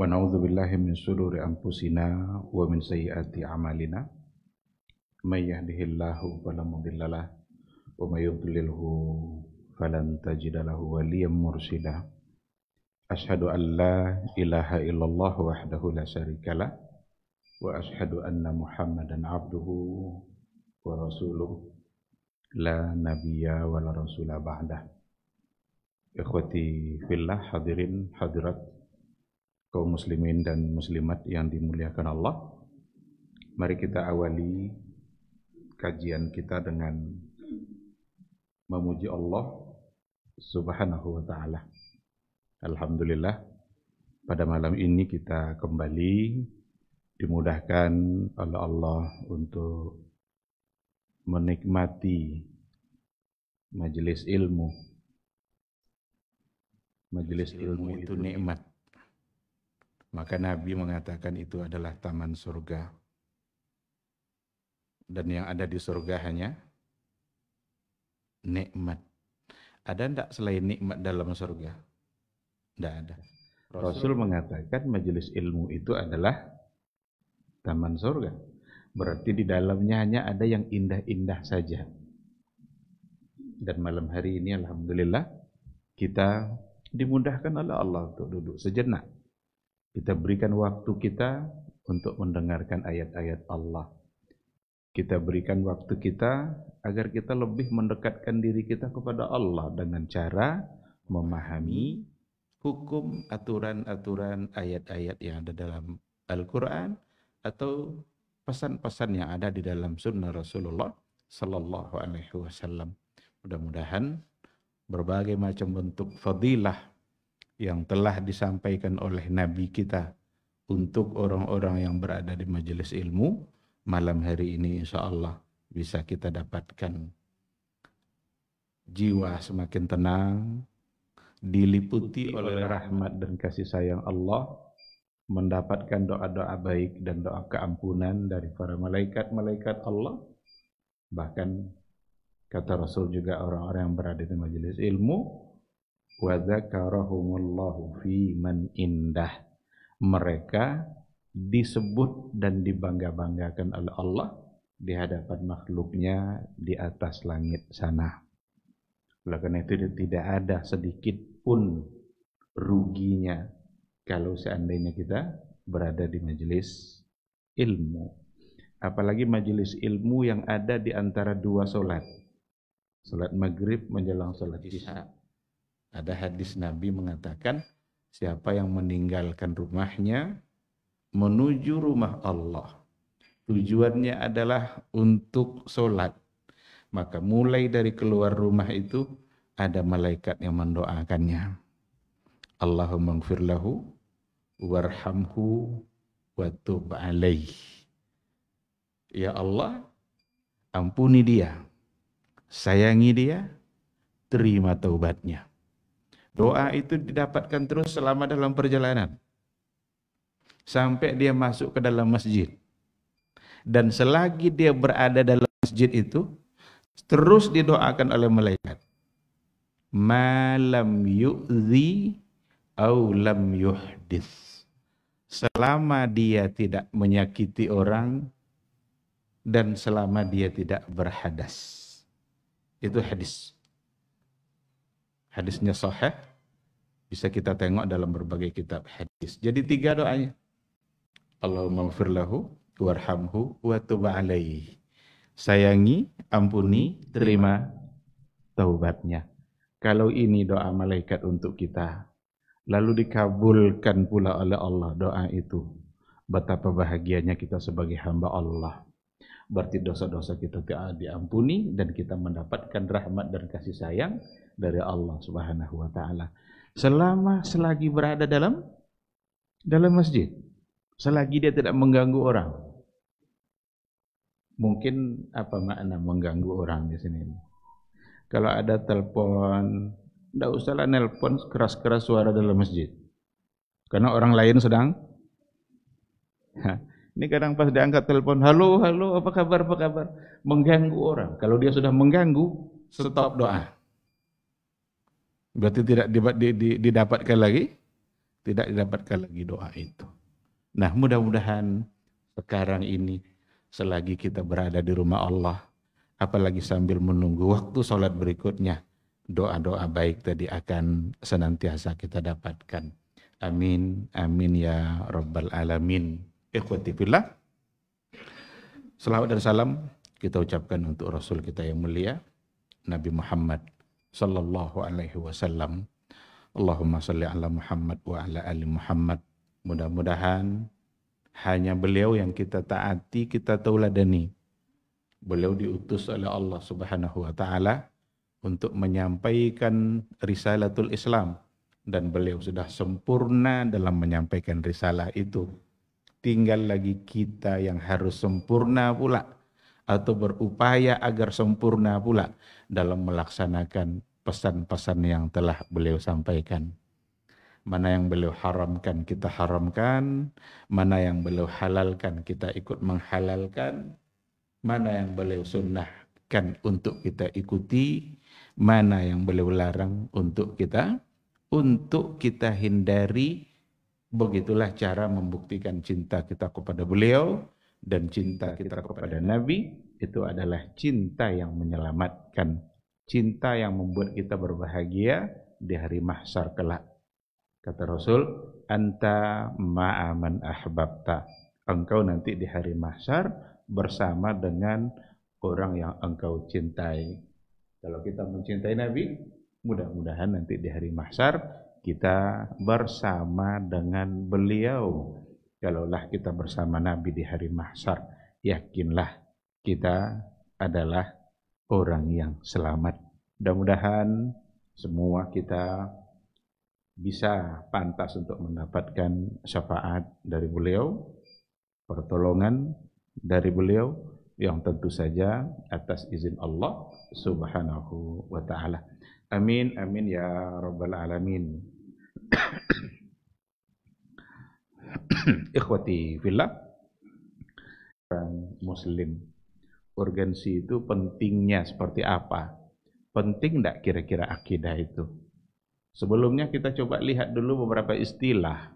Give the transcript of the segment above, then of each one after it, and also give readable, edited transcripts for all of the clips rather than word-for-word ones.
Wa na'udzu billahi min shururi anfusina wa min sayyiati a'malina. May yahdihillahu fala mudilla lahu wa may yudlilhu falan tajida lahu waliyyan mursyida. Asyhadu an la ilaha illallah wahdahu la syarikalah wa asyhadu anna Muhammadan abduhu wa rasuluh la nabiyya wa la rasula ba'dah. Ikhwati fillah, hadirin hadirat kaum muslimin dan muslimat yang dimuliakan Allah. Mari kita awali kajian kita dengan memuji Allah Subhanahu wa ta'ala. Alhamdulillah, pada malam ini kita kembali dimudahkan oleh Allah untuk menikmati majelis ilmu. Majelis ilmu itu nikmat. Maka Nabi mengatakan itu adalah taman surga. Dan yang ada di surga hanya nikmat. Ada enggak selain nikmat dalam surga? Tidak ada. Rasul mengatakan majelis ilmu itu adalah taman surga. Berarti di dalamnya hanya ada yang indah-indah saja. Dan malam hari ini alhamdulillah kita dimudahkan oleh Allah untuk duduk sejenak. Kita berikan waktu kita untuk mendengarkan ayat-ayat Allah. Kita berikan waktu kita agar kita lebih mendekatkan diri kita kepada Allah dengan cara memahami hukum, aturan-aturan ayat-ayat yang ada dalam Al-Quran atau pesan-pesan yang ada di dalam sunnah Rasulullah Sallallahu Alaihi Wasallam. Mudah-mudahan berbagai macam bentuk fadilah yang telah disampaikan oleh Nabi kita untuk orang-orang yang berada di majelis ilmu, malam hari ini insya Allah bisa kita dapatkan. Jiwa semakin tenang, diliputi oleh rahmat dan kasih sayang Allah, mendapatkan doa-doa baik dan doa keampunan dari para malaikat-malaikat Allah. Bahkan kata Rasul juga orang-orang yang berada di majelis ilmu, wa dzakarahumullahu fi man indah. Mereka disebut dan dibangga-banggakan oleh Allah di hadapan makhluknya di atas langit sana. Oleh karena itu tidak ada sedikit pun ruginya kalau seandainya kita berada di majelis ilmu. Apalagi majelis ilmu yang ada di antara dua solat. Solat maghrib menjelang solat isya. Ada hadis Nabi mengatakan, siapa yang meninggalkan rumahnya menuju rumah Allah, tujuannya adalah untuk sholat, maka mulai dari keluar rumah itu ada malaikat yang mendoakannya. Allahumma ighfir lahu warhamhu wa tub alaih. Ya Allah, ampuni dia, sayangi dia, terima taubatnya. Doa itu didapatkan terus selama dalam perjalanan. Sampai dia masuk ke dalam masjid. Dan selagi dia berada dalam masjid itu, terus didoakan oleh malaikat. Ma lam yu'zi au lam yuhdits. Selama dia tidak menyakiti orang dan selama dia tidak berhadas. Itu hadis. Hadisnya sahih, bisa kita tengok dalam berbagai kitab hadis. Jadi 3 doanya. Allahumma ighfir lahu warhamhu wa tub alaihi. Sayangi, ampuni, terima taubatnya. Kalau ini doa malaikat untuk kita, lalu dikabulkan pula oleh Allah doa itu, betapa bahagianya kita sebagai hamba Allah. Berarti dosa-dosa kita diampuni dan kita mendapatkan rahmat dan kasih sayang dari Allah Subhanahu wa ta'ala. Selagi berada dalam masjid, selagi dia tidak mengganggu orang. Mungkin apa makna mengganggu orang di sini? Kalau ada telepon, tidak usahlah nelpon keras-keras suara dalam masjid. Karena orang lain sedang. Ini kadang pas diangkat telepon, halo, apa kabar? Mengganggu orang. Kalau dia sudah mengganggu, stop doa. Berarti tidak didapatkan lagi tidak didapatkan lagi doa itu. Nah, mudah-mudahan sekarang ini selagi kita berada di rumah Allah, apalagi sambil menunggu waktu sholat berikutnya, doa-doa baik tadi akan senantiasa kita dapatkan. Amin, amin ya rabbal alamin. Ikhwati fillah, selawat dan salam kita ucapkan untuk Rasul kita yang mulia, Nabi Muhammad sallallahu alaihi wasallam. Allahumma salli ala Muhammad wa ala ali Muhammad. Mudah-mudahan hanya beliau yang kita taati, kita tauladani. Beliau diutus oleh Allah Subhanahu wa taala untuk menyampaikan risalatul Islam, dan beliau sudah sempurna dalam menyampaikan risalah itu. Tinggal lagi kita yang harus sempurna pula atau berupaya agar sempurna pula dalam melaksanakan pesan-pesan yang telah beliau sampaikan. Mana yang beliau haramkan kita haramkan, mana yang beliau halalkan kita ikut menghalalkan, mana yang beliau sunnahkan untuk kita ikuti, mana yang beliau larang untuk kita hindari. Begitulah cara membuktikan cinta kita kepada beliau, dan cinta kita kepada Nabi itu adalah cinta yang menyelamatkan, cinta yang membuat kita berbahagia di hari mahsyar kelak. Kata Rasul, anta ma'aman ahbabta. Engkau nanti di hari mahsyar bersama dengan orang yang engkau cintai. Kalau kita mencintai Nabi, mudah-mudahan nanti di hari mahsyar kita bersama dengan beliau. Kalaulah kita bersama Nabi di hari mahsyar, yakinlah kita adalah orang yang selamat. Mudah-mudahan semua kita bisa pantas untuk mendapatkan syafaat dari beliau, pertolongan dari beliau, yang tentu saja atas izin Allah Subhanahu wa ta'ala. Amin, amin ya rabbal alamin. Ikhwati fillah, muslim, urgensi itu pentingnya seperti apa? Penting enggak kira-kira akidah itu? Sebelumnya kita coba lihat dulu beberapa istilah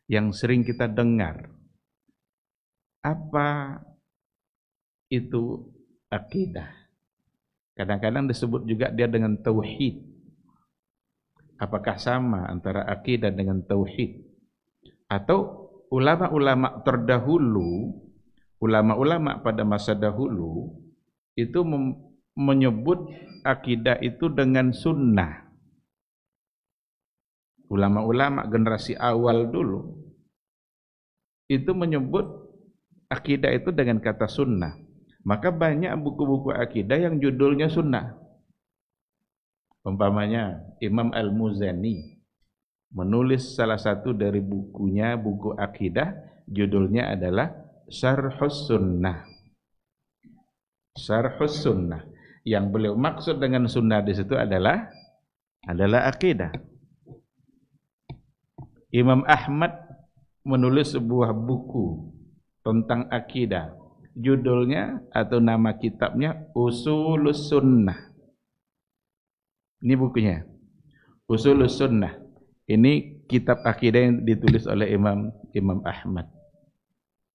yang sering kita dengar. Apa itu akidah? Kadang-kadang disebut juga dia dengan tauhid. Apakah sama antara akidah dengan tauhid? Atau ulama-ulama terdahulu, ulama-ulama pada masa dahulu itu menyebut akidah itu dengan sunnah. Ulama-ulama generasi awal dulu itu menyebut akidah itu dengan kata sunnah. Maka banyak buku-buku akidah yang judulnya sunnah. Umpamanya Imam Al-Muzani menulis salah satu dari bukunya, buku akidah, judulnya adalah Syarhus Sunnah. Syarhus Sunnah. Yang beliau maksud dengan sunnah di situ adalah akidah. Imam Ahmad menulis sebuah buku tentang akidah. Judulnya atau nama kitabnya Usulus Sunnah. Ini bukunya, Usulus Sunnah. Ini kitab akidah yang ditulis oleh Imam Ahmad.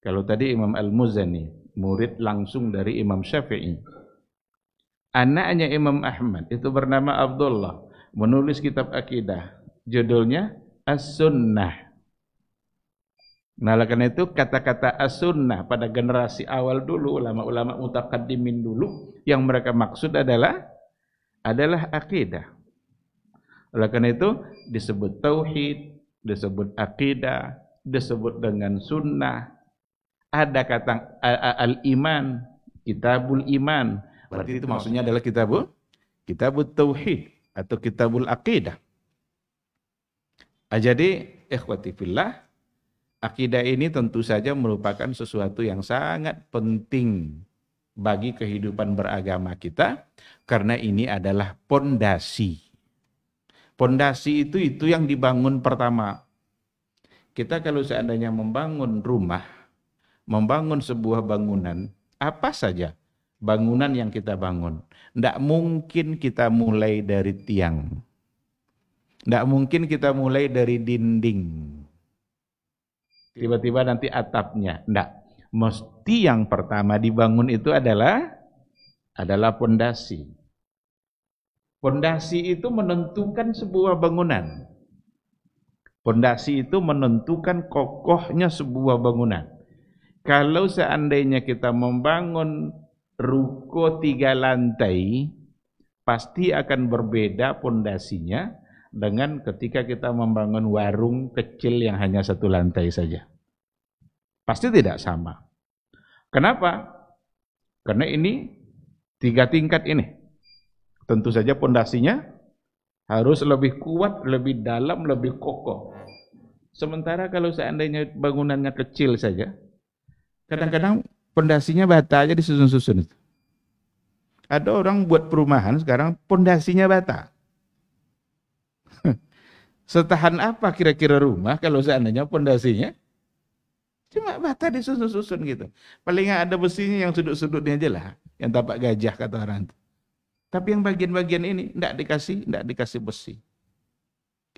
Kalau tadi Imam Al-Muzani, murid langsung dari Imam Syafi'i. Anaknya Imam Ahmad itu bernama Abdullah, menulis kitab akidah. Judulnya As-Sunnah. Nah, karena itu kata-kata as-sunnah pada generasi awal dulu, ulama-ulama mutaqaddimin dulu, yang mereka maksud adalah akidah. Oleh karena itu disebut tauhid, disebut akidah, disebut dengan sunnah. Ada kata al-iman, kitabul iman. Berarti itu maksudnya adalah kitabul tauhid atau kitabul akidah. Jadi ikhwati fillah, akidah ini tentu saja merupakan sesuatu yang sangat penting bagi kehidupan beragama kita, karena ini adalah pondasi. Pondasi itu yang dibangun pertama. Kita kalau seandainya membangun rumah, membangun sebuah bangunan, apa saja bangunan yang kita bangun, tidak mungkin kita mulai dari tiang. Tidak mungkin kita mulai dari dinding. Tiba-tiba nanti atapnya. Tidak. Mesti yang pertama dibangun itu adalah pondasi. Pondasi itu menentukan sebuah bangunan. Pondasi itu menentukan kokohnya sebuah bangunan. Kalau seandainya kita membangun ruko 3 lantai, pasti akan berbeda pondasinya dengan ketika kita membangun warung kecil yang hanya 1 lantai saja. Pasti tidak sama. Kenapa? Karena ini 3 tingkat ini. Tentu saja pondasinya harus lebih kuat, lebih dalam, lebih kokoh. Sementara kalau seandainya bangunannya kecil saja, kadang-kadang pondasinya bata aja disusun-susun. Ada orang buat perumahan sekarang pondasinya bata. Setahan apa kira-kira rumah kalau seandainya pondasinya cuma bata disusun-susun gitu. Paling nggak ada besinya yang sudut-sudutnya aja lah, yang tapak gajah kata orang itu. Tapi yang bagian-bagian ini enggak dikasih besi.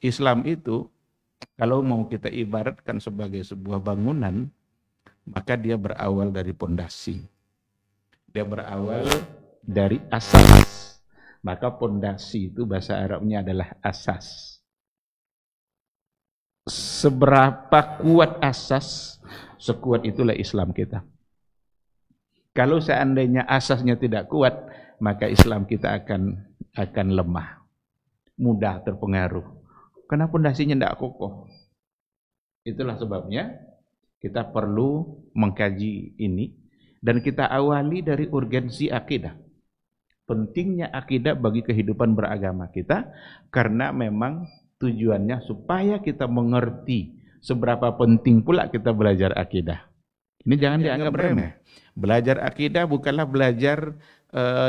Islam itu kalau mau kita ibaratkan sebagai sebuah bangunan, maka dia berawal dari pondasi. Dia berawal dari asas. Maka pondasi itu bahasa Arabnya adalah asas. Seberapa kuat asas, sekuat itulah Islam kita. Kalau seandainya asasnya tidak kuat, maka Islam kita akan lemah, mudah terpengaruh. Karena pondasinya tidak kokoh. Itulah sebabnya kita perlu mengkaji ini dan kita awali dari urgensi akidah. Pentingnya akidah bagi kehidupan beragama kita karena memang tujuannya supaya kita mengerti seberapa penting pula kita belajar akidah. Ini jangan dianggap remeh. Belajar akidah bukanlah belajar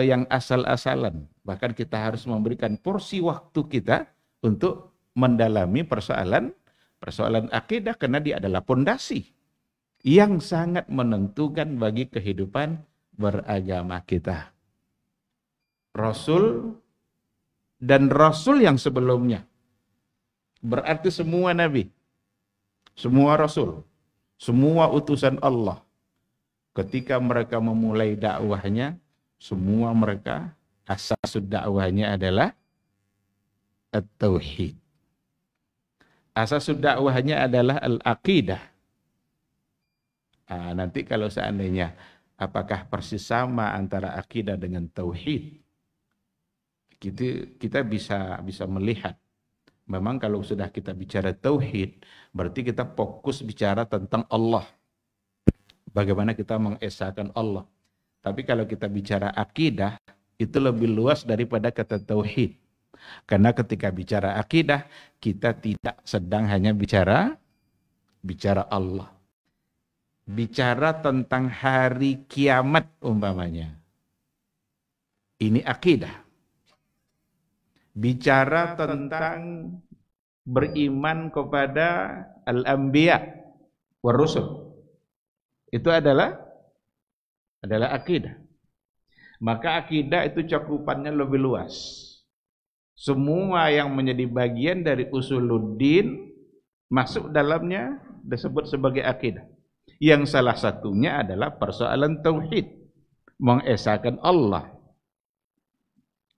yang asal-asalan. Bahkan kita harus memberikan porsi waktu kita untuk mendalami persoalan akidah karena dia adalah pondasi yang sangat menentukan bagi kehidupan beragama kita. Rasul dan Rasul yang sebelumnya, berarti semua Nabi, semua Rasul, semua utusan Allah, ketika mereka memulai dakwahnya, semua mereka asas dakwahnya adalah at-tauhid. Asas dakwahnya adalah al-aqidah. Nanti kalau seandainya apakah persis sama antara akidah dengan tauhid, kita bisa melihat. Memang kalau sudah kita bicara tauhid, berarti kita fokus bicara tentang Allah. Bagaimana kita mengesahkan Allah. Tapi kalau kita bicara akidah, itu lebih luas daripada kata tauhid. Karena ketika bicara akidah, kita tidak sedang hanya bicara Allah. Bicara tentang hari kiamat umpamanya. Ini akidah. Bicara tentang beriman kepada al-anbiya war rusul. Itu adalah akidah. Maka akidah itu cakupannya lebih luas. Semua yang menjadi bagian dari usuluddin masuk dalamnya disebut sebagai akidah. Yang salah satunya adalah persoalan tauhid, mengesahkan Allah.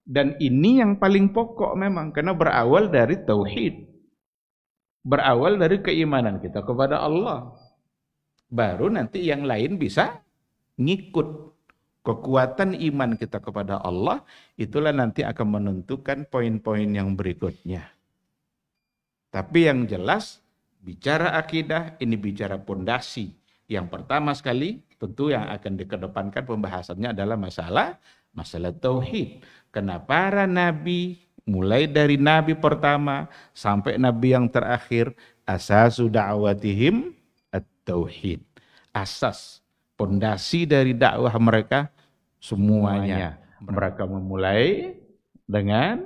Dan ini yang paling pokok memang karena berawal dari tauhid. Berawal dari keimanan kita kepada Allah. Baru nanti yang lain bisa ngikut. Kekuatan iman kita kepada Allah itulah nanti akan menentukan poin-poin yang berikutnya. Tapi yang jelas bicara akidah ini bicara pondasi. Yang pertama sekali tentu yang akan dikedepankan pembahasannya adalah masalah tauhid. Karena para nabi mulai dari nabi pertama sampai nabi yang terakhir asasu da'watihim at-tauhid. Asas pondasi dari dakwah mereka semuanya mereka memulai dengan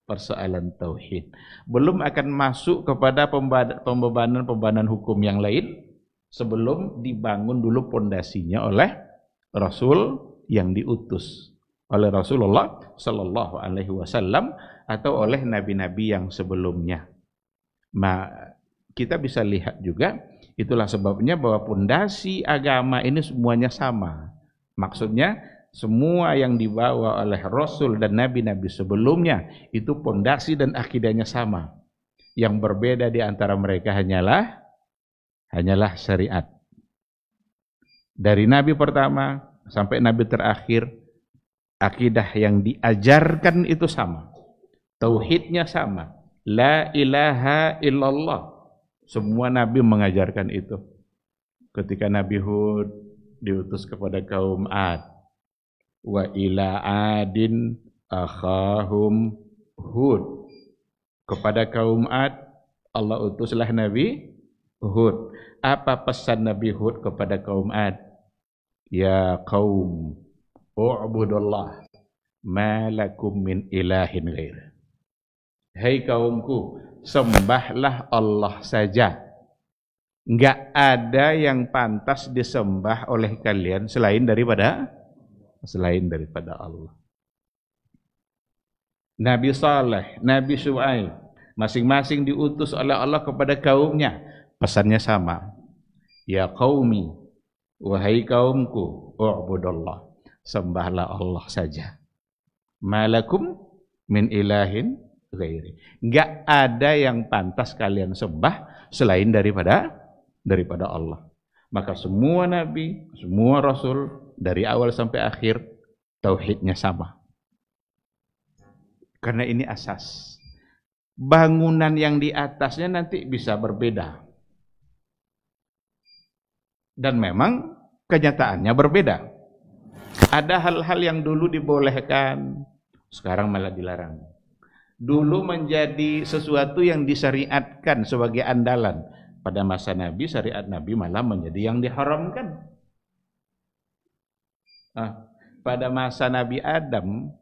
persoalan tauhid. Belum akan masuk kepada pembebanan hukum yang lain sebelum dibangun dulu pondasinya oleh Rasul yang diutus oleh Rasulullah Sallallahu Alaihi Wasallam atau oleh nabi-nabi yang sebelumnya. Kita bisa lihat juga, itulah sebabnya bahwa pondasi agama ini semuanya sama. Maksudnya semua yang dibawa oleh Rasul dan nabi-nabi sebelumnya itu pondasi dan akidahnya sama. Yang berbeda di antara mereka hanyalah syariat. Dari nabi pertama sampai nabi terakhir, akidah yang diajarkan itu sama. Tauhidnya sama. La ilaha illallah. Semua nabi mengajarkan itu. Ketika Nabi Hud diutus kepada kaum Ad. Wa ila adin akhahum Hud. Kepada kaum Ad, Allah utuslah Nabi Hud. Apa pesan Nabi Hud kepada kaum Ad? Ya qaum, u'budullah, ma lakum min ilahin ghair. Hai kaumku, sembahlah Allah saja. Enggak ada yang pantas disembah oleh kalian selain daripada Allah. Nabi Saleh, Nabi Syuaib, masing-masing diutus oleh Allah kepada kaumnya. Pesannya sama. Ya qaumi, wahai kaumku, u'budullah, sembahlah Allah saja. Malakum min ilahin ghairi. Enggak ada yang pantas kalian sembah selain daripada Allah. Maka semua nabi, semua rasul dari awal sampai akhir tauhidnya sama. Karena ini asas. Bangunan yang di atasnya nanti bisa berbeda. Dan memang kenyataannya berbeda. Ada hal-hal yang dulu dibolehkan, sekarang malah dilarang. Dulu menjadi sesuatu yang disyariatkan sebagai andalan. Pada masa Nabi, syariat Nabi malah menjadi yang diharamkan. Pada masa Nabi Adam,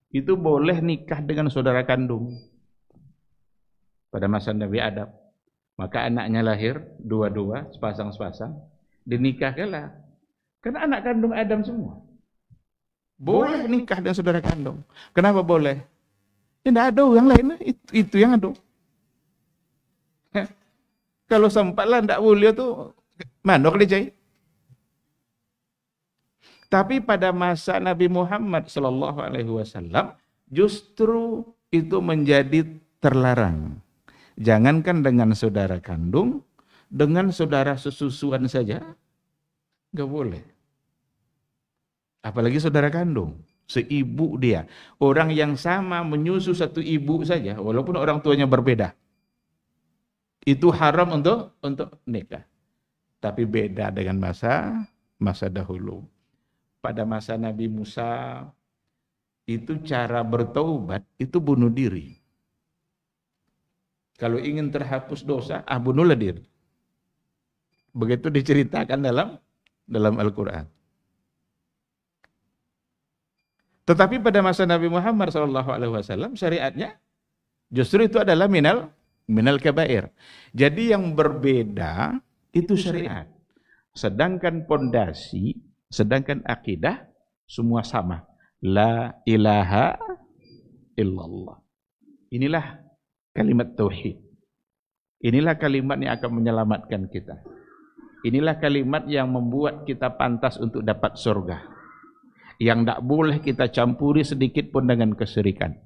itu boleh nikah dengan saudara kandung. Pada masa Nabi Adam. Maka anaknya lahir, dua-dua, sepasang-sepasang. Dinikahkanlah. Karena anak kandung Adam semua. Boleh nikah dengan saudara kandung. Kenapa boleh? Tidak ada yang lain, itu yang ada. Kalau sempatlah tidak boleh tuh, manok lecai. Tapi pada masa Nabi Muhammad Sallallahu Alaihi Wasallam justru itu menjadi terlarang. Jangankan dengan saudara kandung, dengan saudara sesusuan saja nggak boleh. Apalagi saudara kandung, seibu dia. Orang yang sama menyusu satu ibu saja, walaupun orang tuanya berbeda. Itu haram untuk nikah. Tapi beda dengan masa dahulu. Pada masa Nabi Musa, itu cara bertaubat, itu bunuh diri. Kalau ingin terhapus dosa, bunuhlah diri. Begitu diceritakan dalam Al-Quran. Tetapi pada masa Nabi Muhammad SAW, syariatnya justru itu adalah minal kabair. Jadi yang berbeda itu syariat. Sedangkan pondasi, sedangkan akidah semua sama. La ilaha illallah. Inilah kalimat tauhid. Inilah kalimat yang akan menyelamatkan kita. Inilah kalimat yang membuat kita pantas untuk dapat surga. Yang tidak boleh kita campuri sedikit pun dengan kesyirikan.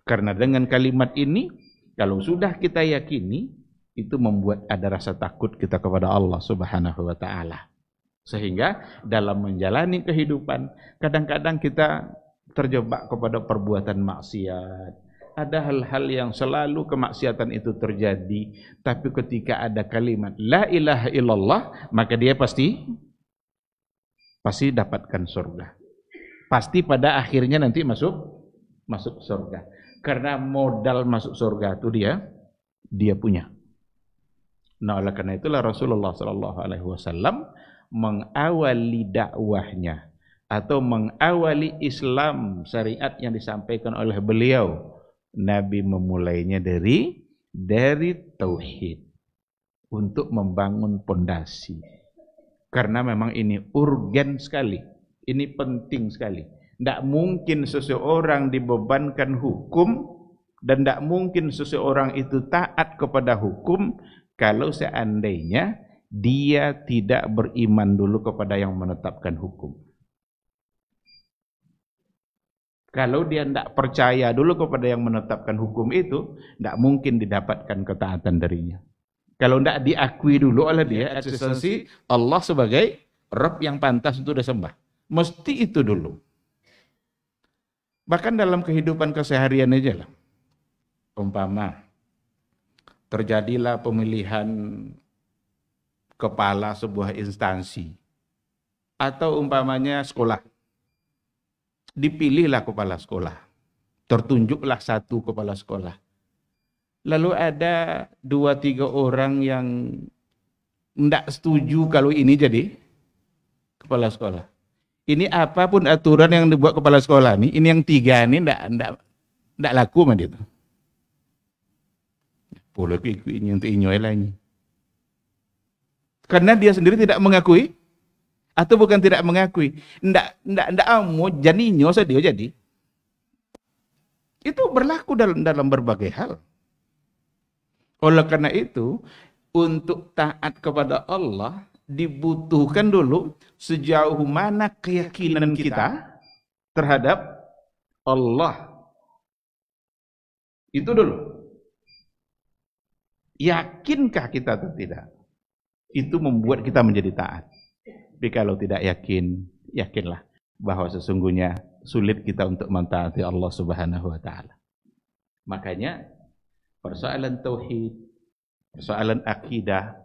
Karena dengan kalimat ini, kalau sudah kita yakini, itu membuat ada rasa takut kita kepada Allah Subhanahu wa Ta'ala. Sehingga dalam menjalani kehidupan, kadang-kadang kita terjebak kepada perbuatan maksiat. Ada hal-hal yang selalu kemaksiatan itu terjadi, tapi ketika ada kalimat la ilaha illallah, maka dia pasti dapatkan surga. Pasti pada akhirnya nanti masuk surga. Karena modal masuk surga itu dia punya. Nah, oleh karena itulah Rasulullah SAW mengawali dakwahnya atau mengawali Islam syariat yang disampaikan oleh beliau. Nabi memulainya dari tauhid untuk membangun pondasi. Karena memang ini urgen sekali, ini penting sekali. Tidak mungkin seseorang dibebankan hukum dan tidak mungkin seseorang itu taat kepada hukum kalau seandainya dia tidak beriman dulu kepada yang menetapkan hukum. Kalau dia tidak percaya dulu kepada yang menetapkan hukum itu, tidak mungkin didapatkan ketaatan darinya. Kalau tidak diakui dulu oleh dia eksistensi Allah sebagai Rabb yang pantas untuk disembah, mesti itu dulu. Bahkan dalam kehidupan keseharian aja lah. Umpama terjadilah pemilihan kepala sebuah instansi atau umpamanya sekolah. Dipilihlah kepala sekolah. Tertunjuklah satu kepala sekolah. Lalu ada 2-3 orang yang tidak setuju kalau ini jadi kepala sekolah. Ini apapun aturan yang dibuat kepala sekolah ini yang 3 ini tidak laku sama dia. Boleh ikut ini untuk inyoy lagi. Karena dia sendiri tidak mengakui atau bukan tidak mengakui, tidak mau janinyo sadio jadi. Itu berlaku dalam berbagai hal. Oleh karena itu, untuk taat kepada Allah dibutuhkan dulu sejauh mana keyakinan kita terhadap Allah. Itu dulu. Yakinkah kita atau tidak? Itu membuat kita menjadi taat. Tapi kalau tidak yakin, yakinlah bahwa sesungguhnya sulit kita untuk mentaati Allah Subhanahu wa taala. Makanya persoalan tauhid, persoalan akidah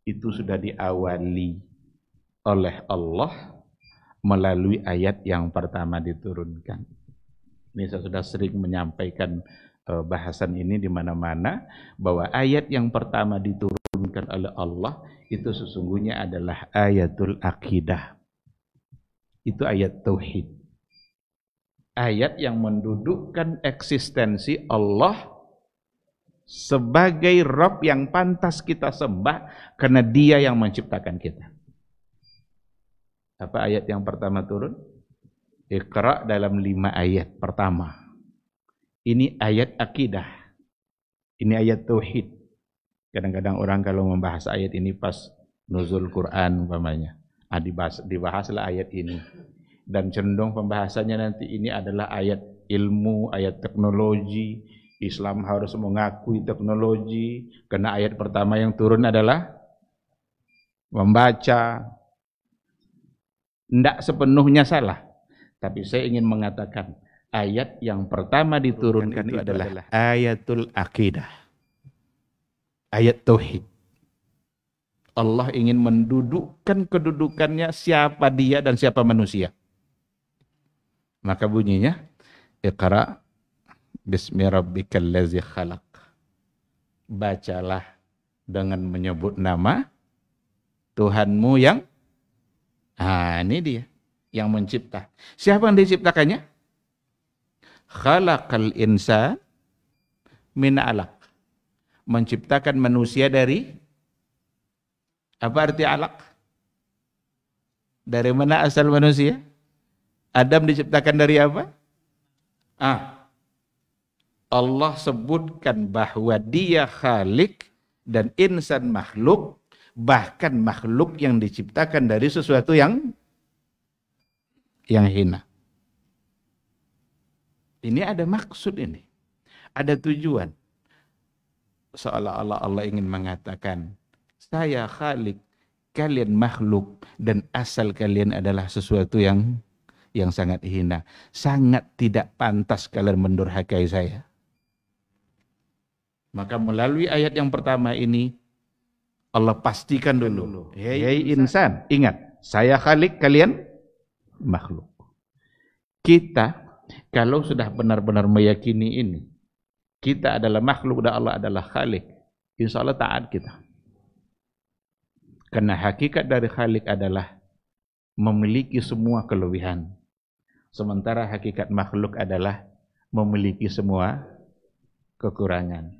itu sudah diawali oleh Allah melalui ayat yang pertama diturunkan. Ini saya sudah sering menyampaikan bahasan ini di mana-mana bahwa ayat yang pertama diturunkan oleh Allah itu sesungguhnya adalah ayatul akidah. Itu ayat tauhid. Ayat yang mendudukkan eksistensi Allah sebagai Rabb yang pantas kita sembah karena Dia yang menciptakan kita. Apa ayat yang pertama turun? Iqra dalam 5 ayat pertama. Ini ayat akidah. Ini ayat tauhid. Kadang-kadang orang kalau membahas ayat ini pas nuzul Quran umpamanya, dibahaslah ayat ini. Dan cenderung pembahasannya nanti ini adalah ayat ilmu, ayat teknologi. Islam harus mengakui teknologi karena ayat pertama yang turun adalah membaca. Tidak sepenuhnya salah, tapi saya ingin mengatakan ayat yang pertama diturunkan itu adalah ayatul akidah, ayat tauhid. Allah ingin mendudukkan kedudukannya siapa dia dan siapa manusia. Maka bunyinya Iqra bismi rabbikal ladzi khalaq. Bacalah dengan menyebut nama Tuhanmu yang ini dia yang mencipta. Siapa yang diciptakannya? Khalaqal insan min 'alaq. Menciptakan manusia dari apa arti 'alaq? Dari mana asal manusia? Adam diciptakan dari apa? Allah sebutkan bahwa Dia Khalik dan insan makhluk, bahkan makhluk yang diciptakan dari sesuatu yang hina. Ini ada maksud ini. Ada tujuan. Seolah-olah Allah ingin mengatakan, saya Khalik, kalian makhluk, dan asal kalian adalah sesuatu yang sangat hina. Sangat tidak pantas kalian mendurhakai saya. Maka melalui ayat yang pertama ini, Allah pastikan dulu. Hei insan, ingat, saya Khalik, kalian makhluk. Kita, kalau sudah benar-benar meyakini ini, kita adalah makhluk dan Allah adalah Khalik, insya Allah taat kita. Karena hakikat dari Khalik adalah memiliki semua kelebihan. Sementara hakikat makhluk adalah memiliki semua kekurangan.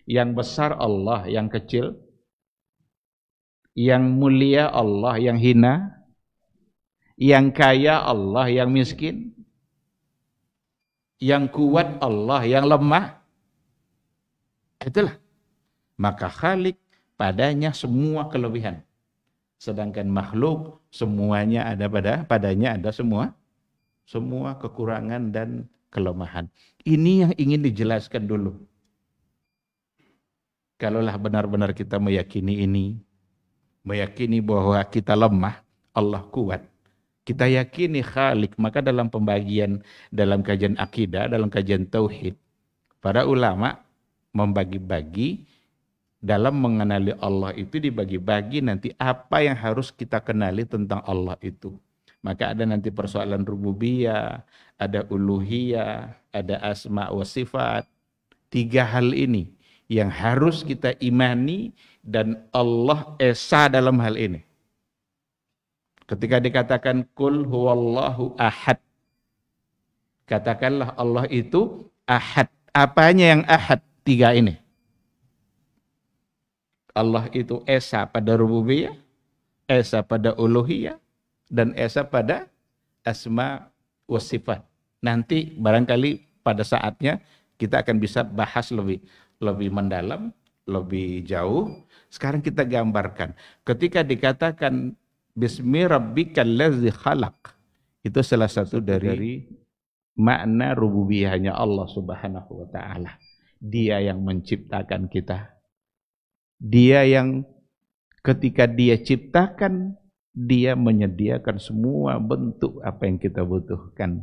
Yang besar Allah, yang kecil, yang mulia Allah, yang hina, yang kaya Allah, yang miskin. Yang kuat Allah, yang lemah itulah. Maka Khalik padanya semua kelebihan. Sedangkan makhluk semuanya ada padanya ada semua kekurangan dan kelemahan. Ini yang ingin dijelaskan dulu. Kalaulah benar-benar kita meyakini ini, meyakini bahwa kita lemah, Allah kuat, kita yakini Khalik, maka dalam pembagian, dalam kajian akidah, dalam kajian tauhid, para ulama membagi-bagi dalam mengenali Allah itu dibagi-bagi nanti apa yang harus kita kenali tentang Allah itu. Maka ada nanti persoalan rububiyah, ada uluhiyah, ada asma wa sifat. 3 hal ini yang harus kita imani dan Allah esa dalam hal ini. Ketika dikatakan kul huwallahu ahad, katakanlah Allah itu ahad. Apanya yang ahad? 3 ini. Allah itu esa pada rububiyah, esa pada uluhiyah, dan esa pada asma wa sifat. Nanti barangkali pada saatnya kita akan bisa bahas lebih mendalam, lebih jauh. Sekarang kita gambarkan. Ketika dikatakan Bismi rabbikal ladzi khalaq, itu salah satu dari makna rububiyahnya Allah Subhanahu wa taala. Dia yang menciptakan kita. Dia yang ketika dia ciptakan, dia menyediakan semua bentuk apa yang kita butuhkan.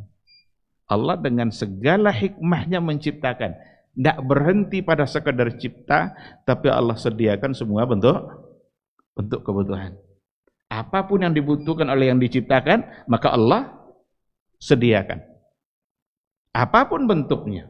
Allah dengan segala hikmahnya menciptakan. Tidak berhenti pada sekadar cipta, tapi Allah sediakan semua bentuk kebutuhan. Apapun yang dibutuhkan oleh yang diciptakan, maka Allah sediakan. Apapun bentuknya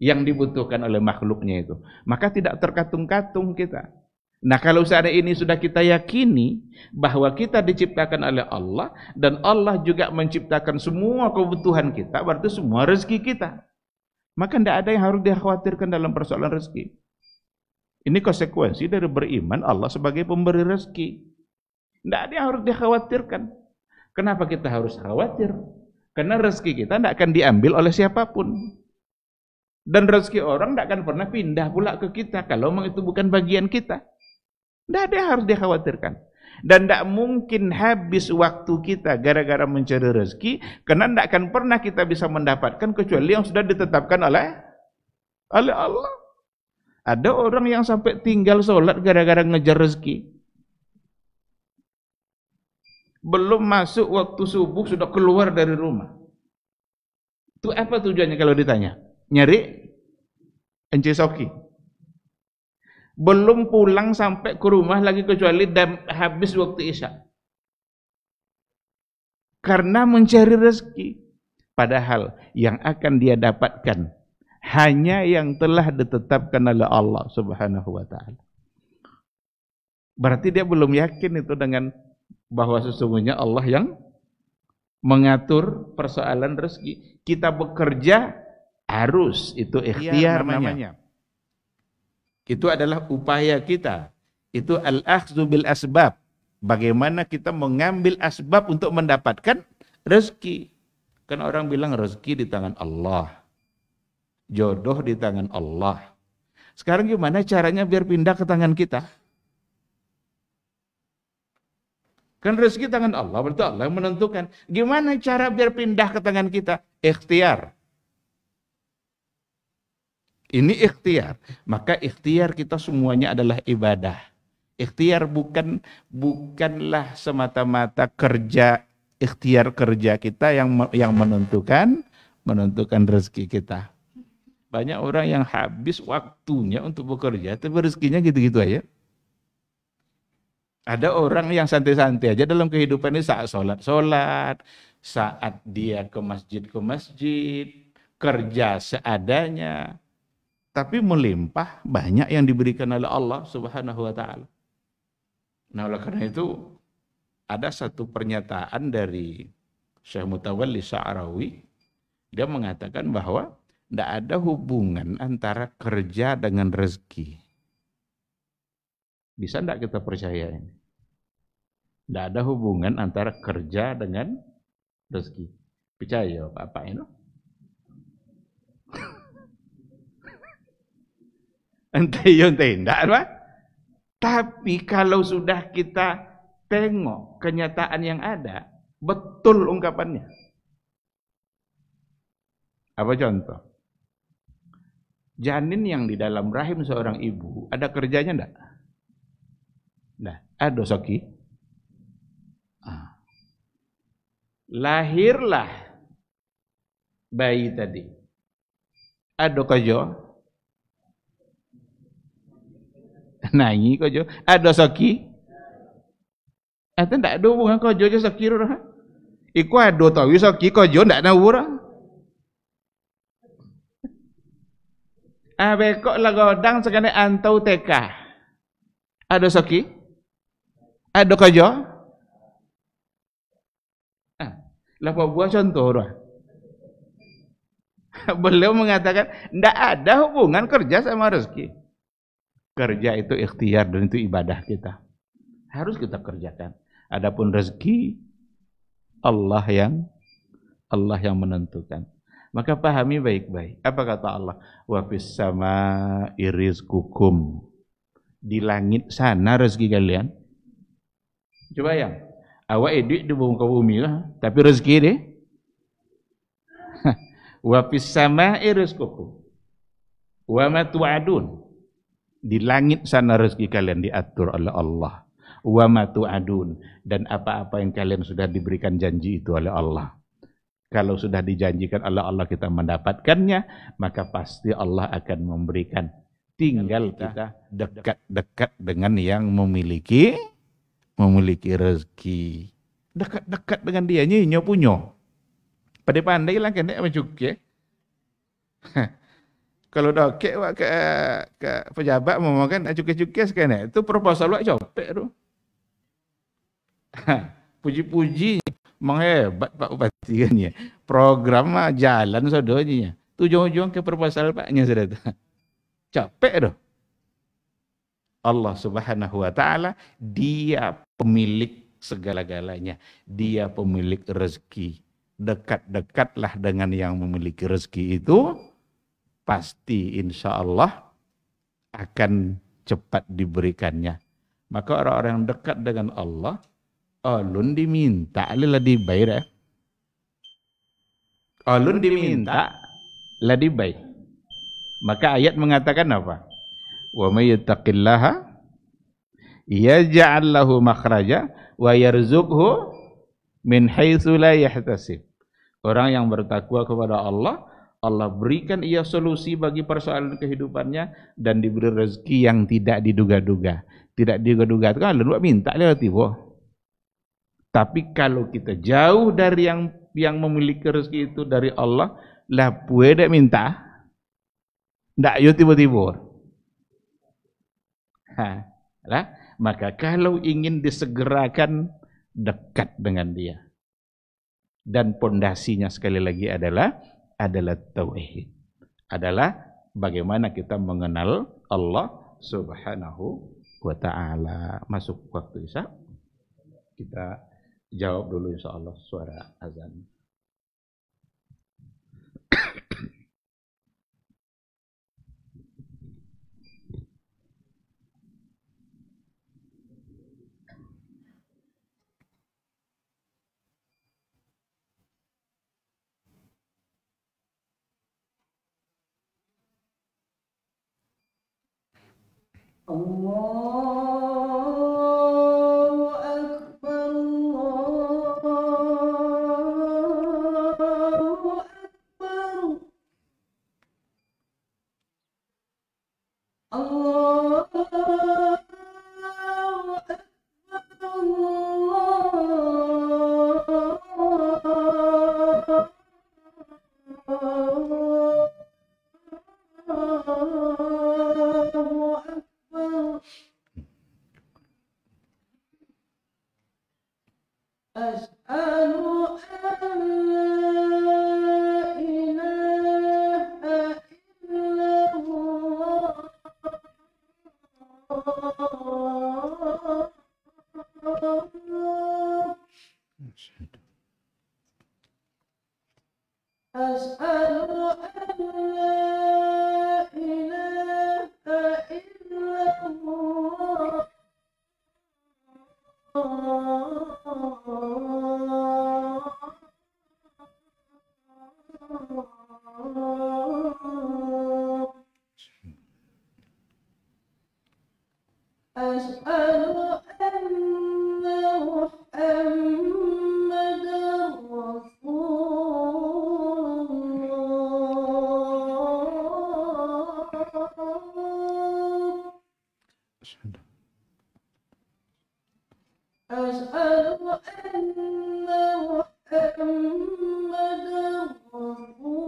yang dibutuhkan oleh makhluknya itu, maka tidak terkatung-katung kita. Nah, kalau saat ini sudah kita yakini bahwa kita diciptakan oleh Allah dan Allah juga menciptakan semua kebutuhan kita, berarti semua rezeki kita. Maka tidak ada yang harus dikhawatirkan dalam persoalan rezeki. Ini konsekuensi dari beriman Allah sebagai pemberi rezeki. Tidak ada yang harus dikhawatirkan. Kenapa kita harus khawatir? Karena rezeki kita tidak akan diambil oleh siapapun. Dan rezeki orang tidak akan pernah pindah pula ke kita kalau memang itu bukan bagian kita. Tidak ada yang harus dikhawatirkan. Dan tidak mungkin habis waktu kita gara-gara mencari rezeki, karena tidak akan pernah kita bisa mendapatkan kecuali yang sudah ditetapkan oleh Allah. Ada orang yang sampai tinggal sholat gara-gara ngejar rezeki. Belum masuk waktu subuh sudah keluar dari rumah. Itu apa tujuannya kalau ditanya? Nyari encesoki. Belum pulang sampai ke rumah lagi kecuali habis waktu isya. Karena mencari rezeki. Padahal yang akan dia dapatkan hanya yang telah ditetapkan oleh Allah Subhanahu wa taala. Berarti dia belum yakin itu dengan bahwa sesungguhnya Allah yang mengatur persoalan rezeki. Kita bekerja harus, itu ikhtiar namanya. Itu adalah upaya kita. Itu al-akhdzu bil asbab. Bagaimana kita mengambil asbab untuk mendapatkan rezeki. Kan orang bilang rezeki di tangan Allah. Jodoh di tangan Allah. Sekarang gimana caranya biar pindah ke tangan kita? Kan rezeki tangan Allah, berarti Allah yang menentukan. Gimana cara biar pindah ke tangan kita? Ikhtiar. Ini ikhtiar. Maka ikhtiar kita semuanya adalah ibadah. Ikhtiar bukanlah semata-mata kerja, ikhtiar kerja kita yang menentukan rezeki kita. Banyak orang yang habis waktunya untuk bekerja, tapi rezekinya gitu-gitu aja. Ada orang yang santai-santai aja dalam kehidupan ini, saat sholat, saat dia ke masjid, kerja seadanya. Tapi melimpah banyak yang diberikan oleh Allah Subhanahu wa taala. Nah, oleh karena itu ada satu pernyataan dari Syekh Mutawalli Sya'rawi. Dia mengatakan bahwa tidak ada hubungan antara kerja dengan rezeki. Bisa tidak kita percaya ini? Tidak ada hubungan antara kerja dengan rezeki. Percaya Bapak ini? Ente yo ente ndak, Pak. Tapi kalau sudah kita tengok kenyataan yang ada, betul ungkapannya. Apa contoh? Janin yang di dalam rahim seorang ibu, ada kerjanya enggak? Nah, ada Soki. Lahirlah bayi tadi. Ada kojo. Nangi kojo. Ada Soki. Itu enggak ada hubungan kojo aja Soki. Iku ada tahu Soki kojo enggak nawur. Bekok lagodang sekali antau TK. Ada Soki? Ada kojo? Lah buat contoh dah. Beliau mengatakan tidak ada hubungan kerja sama rezeki. Kerja itu ikhtiar dan itu ibadah kita. Harus kita kerjakan. Adapun rezeki Allah yang menentukan. Maka pahami baik-baik. Apa kata Allah? Wa fis samaa'i rizqukum. Di langit sana rezeki kalian. Coba yang awak duit di muka bumi lah, tapi rezeki deh. Wa fis samaa'i rizqukum. Wa ma tu'adun. Di langit sana rezeki kalian diatur oleh Allah. Wa ma tu'adun, dan apa-apa yang kalian sudah diberikan janji itu oleh Allah. Kalau sudah dijanjikan oleh Allah kita mendapatkannya, maka pasti Allah akan memberikan. Tinggal kita dekat-dekat dengan yang memiliki rezeki. Dekat-dekat dengan dia, nyo punyo. Pandai-pandai lah kena mencuke. Kalau dah wak ke pejabat mau kan cuke-cuke sekalian. Itu proposal wak copek tu. Puji-puji. Menghebat Pak Bupati kan ya. Program mah jalan sadonya. Tujuan-tujuan ke proposal Paknya sudah tu. Capek doh. Allah Subhanahu wa taala dia pemilik segala-galanya. Dia pemilik rezeki. Dekat-dekatlah dengan yang memiliki rezeki itu, pasti insya Allah akan cepat diberikannya. Maka orang-orang yang dekat dengan Allah, ulun diminta lah dibayar. Ulun diminta lah dibayar. Maka ayat mengatakan apa? Wa may yattaqillaha yaj'al lahu makhraja wa yarzuqhu min haitsu la yahtasib. Orang yang bertakwa kepada Allah, Allah berikan ia solusi bagi persoalan kehidupannya dan diberi rezeki yang tidak diduga-duga. Tidak diduga-duga kan lu minta lah tiba. Tapi kalau kita jauh dari yang memiliki rezeki itu dari Allah, lah puede minta, ndak yo tiba-tiba. Lah, maka kalau ingin disegerakan, dekat dengan dia. Dan pondasinya sekali lagi adalah tauhid. Adalah bagaimana kita mengenal Allah Subhanahu wa taala. Masuk waktu Isya. Kita jawab dulu insyaallah suara azan. Allahu Akbar, Allahu Akbar, Allahu Akbar, Ashhadu an la ilaha illallah. Ashhadu an la ilaha أشهد أن محمدا رسول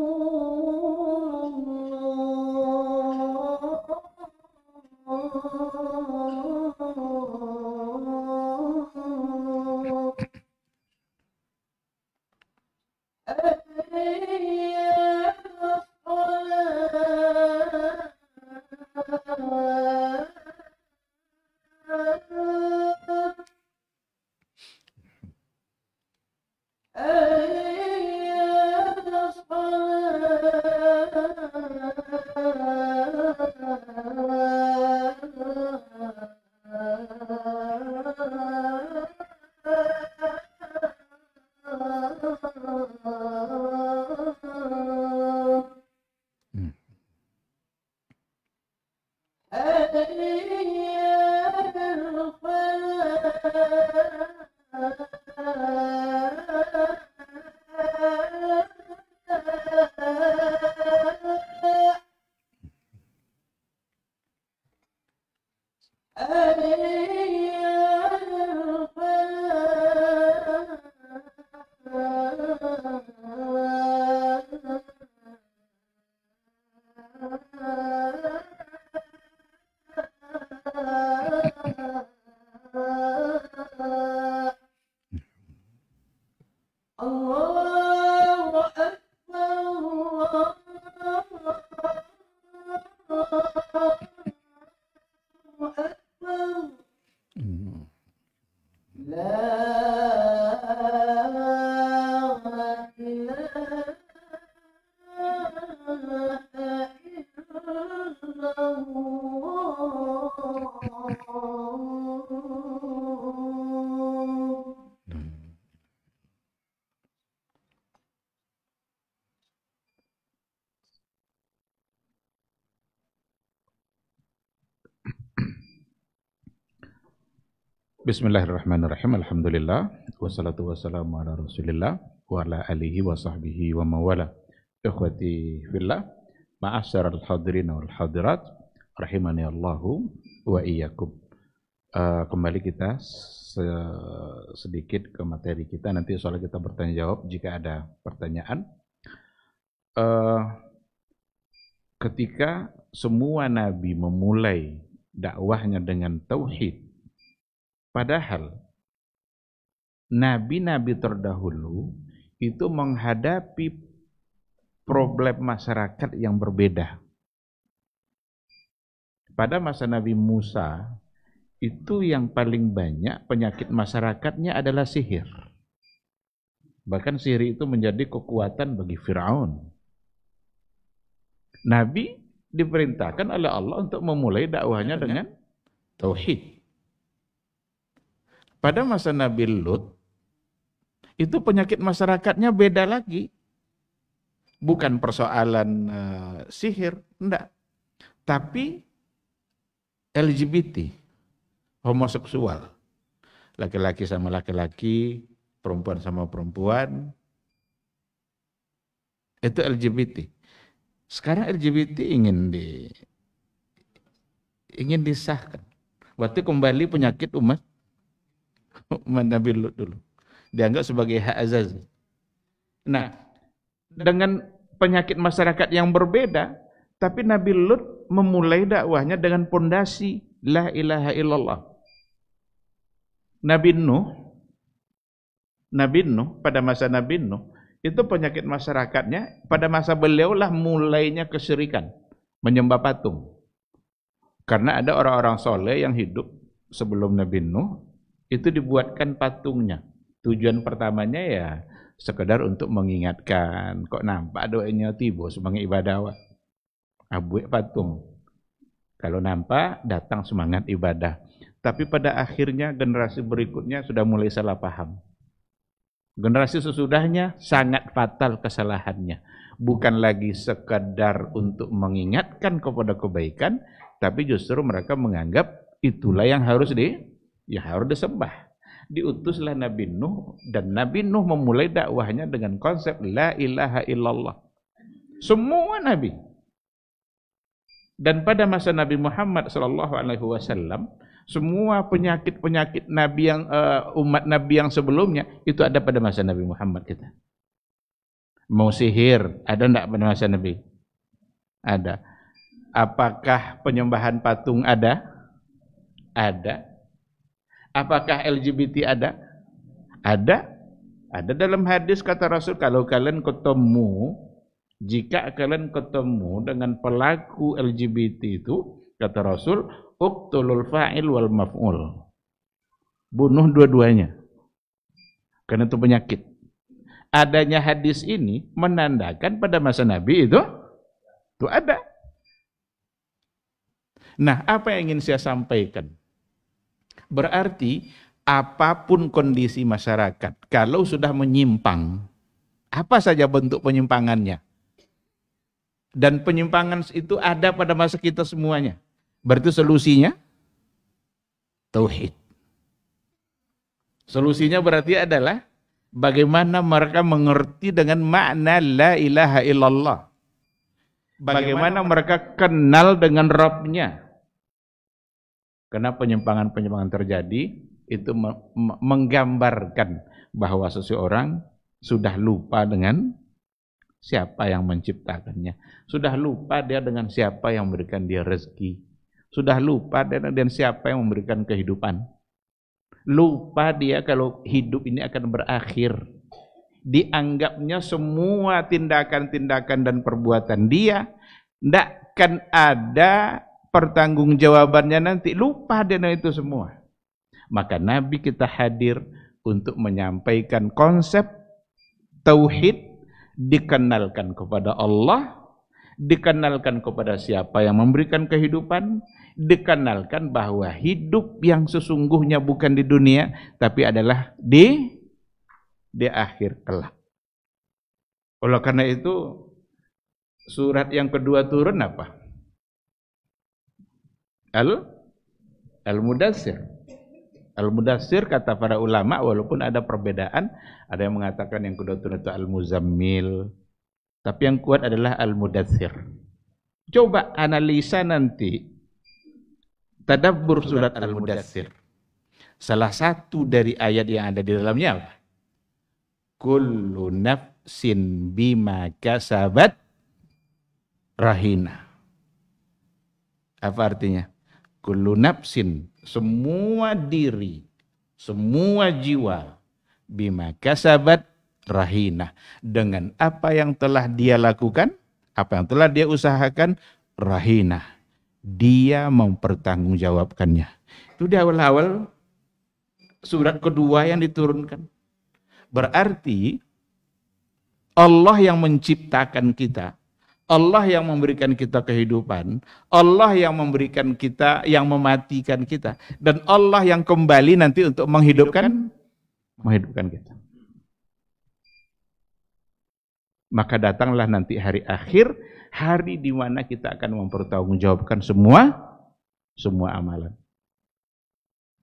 الله حي على الصلاة حي على الصلاة حي على الفلاح حي على الفلاح الله أكبر الله أكبر لا إله إلا الله Bismillahirrahmanirrahim. Alhamdulillah wassalatu wassalamu ala Rasulillah wa ala alihi wa sahbihi wa mawala. Ikhwati fillah, ma'asyaral hadirin wal hadirat, rahimani Allahu wa iyyakum. Kembali kita sedikit ke materi kita. Nanti soal kita bertanya jawab jika ada pertanyaan. Ketika semua nabi memulai dakwahnya dengan tauhid, padahal nabi-nabi terdahulu itu menghadapi problem masyarakat yang berbeda. Pada masa Nabi Musa, itu yang paling banyak penyakit masyarakatnya adalah sihir. Bahkan sihir itu menjadi kekuatan bagi Fir'aun. Nabi diperintahkan oleh Allah untuk memulai dakwahnya dengan tauhid. Pada masa Nabi Lut, itu penyakit masyarakatnya beda lagi. Bukan persoalan sihir, enggak. Tapi LGBT, homoseksual. Laki-laki sama laki-laki, perempuan sama perempuan. Itu LGBT. Sekarang LGBT ingin disahkan. Waktu kembali penyakit umat Nabi Lut dulu. Dianggap sebagai hak azazi. Nah, dengan penyakit masyarakat yang berbeda, tapi Nabi Lut memulai dakwahnya dengan pondasi la ilaha illallah. Nabi Nuh pada masa Nabi Nuh, itu penyakit masyarakatnya pada masa beliaulah mulainya kesyirikan, menyembah patung. Karena ada orang-orang soleh yang hidup sebelum Nabi Nuh, itu dibuatkan patungnya. Tujuan pertamanya ya sekedar untuk mengingatkan, kok nampak doanya tiba sebagai ibadah. Abuik patung. Kalau nampak datang semangat ibadah. Tapi pada akhirnya generasi berikutnya sudah mulai salah paham. Generasi sesudahnya sangat fatal kesalahannya. Bukan lagi sekedar untuk mengingatkan kepada kebaikan, tapi justru mereka menganggap itulah yang harus disembah. Diutuslah Nabi Nuh, dan Nabi Nuh memulai dakwahnya dengan konsep la ilaha illallah. Semua nabi Dan pada masa Nabi Muhammad SAW, semua penyakit-penyakit Nabi yang umat Nabi yang sebelumnya itu ada pada masa Nabi Muhammad kita. Mau sihir, ada enggak pada masa Nabi? Ada. Apakah penyembahan patung ada? Ada. Apakah LGBT ada? Ada. Ada dalam hadis kata Rasul, kalau kalian ketemu, jika kalian ketemu dengan pelaku LGBT itu, kata Rasul, uqtulul fa'il wal maf'ul. Bunuh dua-duanya. Karena itu penyakit. Adanya hadis ini menandakan pada masa Nabi itu ada. Nah, apa yang ingin saya sampaikan? Berarti apapun kondisi masyarakat, kalau sudah menyimpang, apa saja bentuk penyimpangannya, dan penyimpangan itu ada pada masa kita semuanya, berarti solusinya tauhid. Solusinya berarti adalah bagaimana mereka mengerti dengan makna la ilaha illallah. Bagaimana mereka kenal dengan Rabb-nya. Karena penyimpangan-penyimpangan terjadi itu menggambarkan bahwa seseorang sudah lupa dengan siapa yang menciptakannya. Sudah lupa dia dengan siapa yang memberikan dia rezeki. Sudah lupa dia dengan siapa yang memberikan kehidupan. Lupa dia kalau hidup ini akan berakhir. Dianggapnya semua tindakan-tindakan dan perbuatan dia tidak akan ada pertanggungjawabannya nanti. Lupa dia dengan itu semua. Maka Nabi kita hadir untuk menyampaikan konsep tauhid, dikenalkan kepada Allah, dikenalkan kepada siapa yang memberikan kehidupan, dikenalkan bahwa hidup yang sesungguhnya bukan di dunia, tapi adalah di akhir kelak. Oleh karena itu, surat yang kedua turun apa? Al-Mudaththir. Al-Mudaththir kata para ulama, walaupun ada perbedaan, ada yang mengatakan yang kedua turun itu Al-Muzammil, tapi yang kuat adalah Al-Mudaththir. Coba analisa nanti, tadabbur surat Al-Mudaththir. Salah satu dari ayat yang ada di dalamnya apa? Kullu nafsin bima kasabat rahina. Apa artinya? Kullu nafsin, semua diri, semua jiwa, bima kasabat rahina, dengan apa yang telah dia lakukan, apa yang telah dia usahakan, rahina, dia mempertanggungjawabkannya. Itu di awal-awal surat kedua yang diturunkan. Berarti Allah yang menciptakan kita, Allah yang memberikan kita kehidupan, Allah yang memberikan kita, yang mematikan kita, dan Allah yang kembali nanti untuk menghidupkan kita. Maka datanglah nanti hari akhir, hari di mana kita akan mempertanggungjawabkan semua amalan.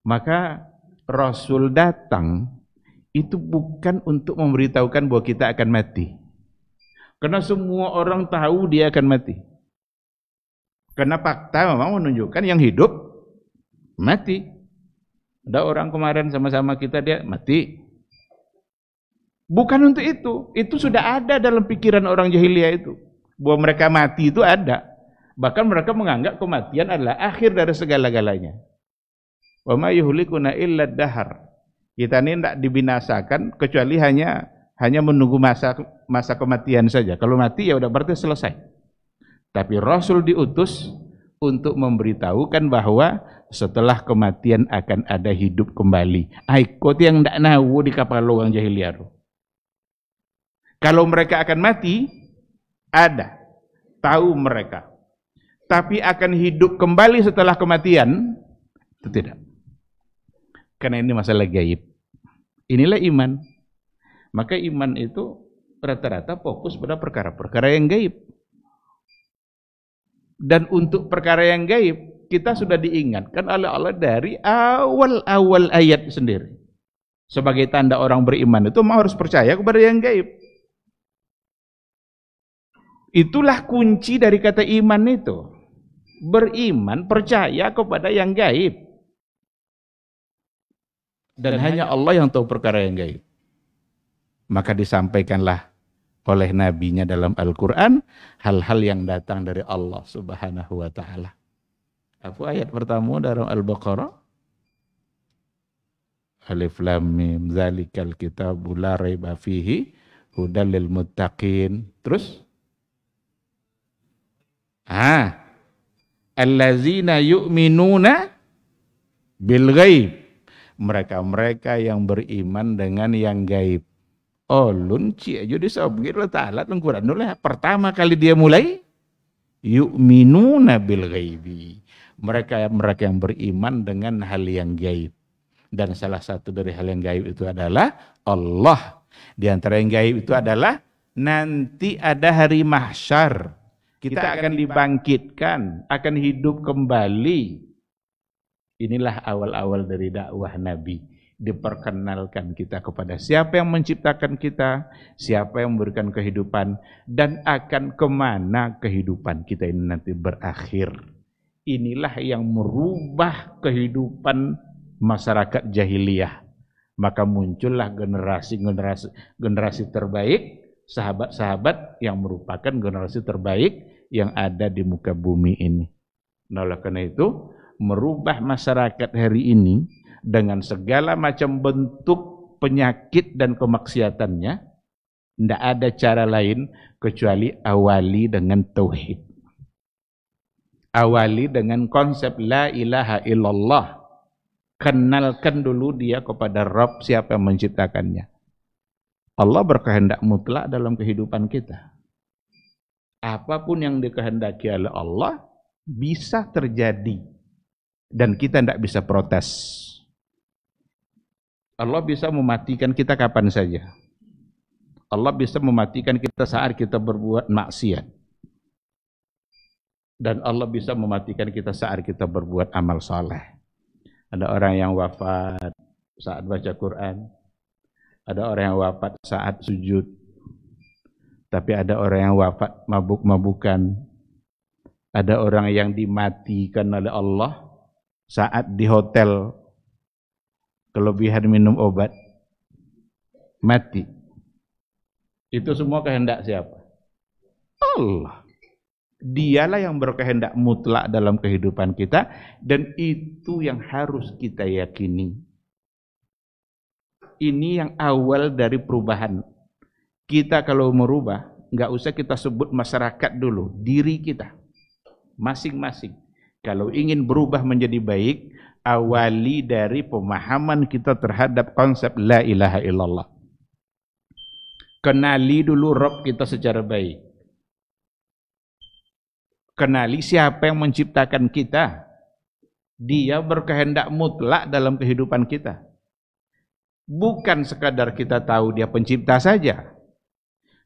Maka Rasul datang itu bukan untuk memberitahukan bahwa kita akan mati. Karena semua orang tahu dia akan mati. Karena fakta memang menunjukkan yang hidup mati. Ada orang kemarin sama-sama kita dia mati. Bukan untuk itu sudah ada dalam pikiran orang jahiliyah itu. Bahwa mereka mati itu ada. Bahkan mereka menganggap kematian adalah akhir dari segala-galanya. Wa ma yuhlikuna illa dahar. Kita ini tidak dibinasakan kecuali hanya menunggu masa kematian saja. Kalau mati ya udah berarti selesai. Tapi Rasul diutus untuk memberitahukan bahwa setelah kematian akan ada hidup kembali. Aikot yang tidak nahu di kapal orang jahiliyah. Kalau mereka akan mati, ada. Tahu mereka. Tapi akan hidup kembali setelah kematian, itu tidak. Karena ini masalah gaib. Inilah iman. Maka iman itu rata-rata fokus pada perkara-perkara yang gaib. Dan untuk perkara yang gaib, kita sudah diingatkan oleh Allah dari awal-awal ayat sendiri. Sebagai tanda orang beriman itu harus percaya kepada yang gaib. Itulah kunci dari kata iman itu. beriman, percaya kepada yang gaib. Dan hanya Allah yang tahu perkara yang gaib. Maka disampaikanlah oleh nabinya dalam Al-Quran hal-hal yang datang dari Allah Subhanahu wa ta'ala. Apa ayat pertama dalam Al-Baqarah? Alif Lam Mim zalikal kitabu la raiba fihi hudal lil muttaqin. Terus allazina yu'minuna bil ghaib. Mereka-mereka yang beriman dengan yang gaib. Oh, lunci aja disabgir Allah Ta'ala dalam Quran. Pertama kali dia mulai yu'minuna bil ghaibi. Mereka yang beriman dengan hal yang gaib. Dan salah satu dari hal yang gaib itu adalah Allah. Di antara yang gaib itu adalah nanti ada hari mahsyar. Kita akan dibangkitkan, akan hidup kembali. Inilah awal-awal dari dakwah Nabi. Diperkenalkan kita kepada siapa yang menciptakan kita, siapa yang memberikan kehidupan, dan akan kemana kehidupan kita ini nanti berakhir. Inilah yang merubah kehidupan masyarakat jahiliyah. Maka muncullah generasi terbaik, sahabat-sahabat yang merupakan generasi terbaik yang ada di muka bumi ini. Nah, oleh karena itu, merubah masyarakat hari ini dengan segala macam bentuk penyakit dan kemaksiatannya, tidak ada cara lain kecuali awali dengan tauhid. Awali dengan konsep la ilaha illallah. Kenalkan dulu dia kepada Rabb, siapa yang menciptakannya. Allah berkehendak mutlak dalam kehidupan kita. Apapun yang dikehendaki oleh Allah bisa terjadi. Dan kita tidak bisa protes. Allah bisa mematikan kita kapan saja. Allah bisa mematikan kita saat kita berbuat maksiat. Dan Allah bisa mematikan kita saat kita berbuat amal saleh. Ada orang yang wafat saat baca Quran. Ada orang yang wafat saat sujud. Tapi ada orang yang wafat mabuk-mabukan. Ada orang yang dimatikan oleh Allah saat di hotel kelebihan minum obat, mati. Itu semua kehendak siapa? Allah. Dialah yang berkehendak mutlak dalam kehidupan kita, dan itu yang harus kita yakini. Ini yang awal dari perubahan. Kita kalau merubah, nggak usah kita sebut masyarakat dulu, diri kita masing-masing. Kalau ingin berubah menjadi baik, awali dari pemahaman kita terhadap konsep la ilaha illallah. Kenali dulu Rabb kita secara baik. Kenali siapa yang menciptakan kita. Dia berkehendak mutlak dalam kehidupan kita. Bukan sekadar kita tahu dia pencipta saja.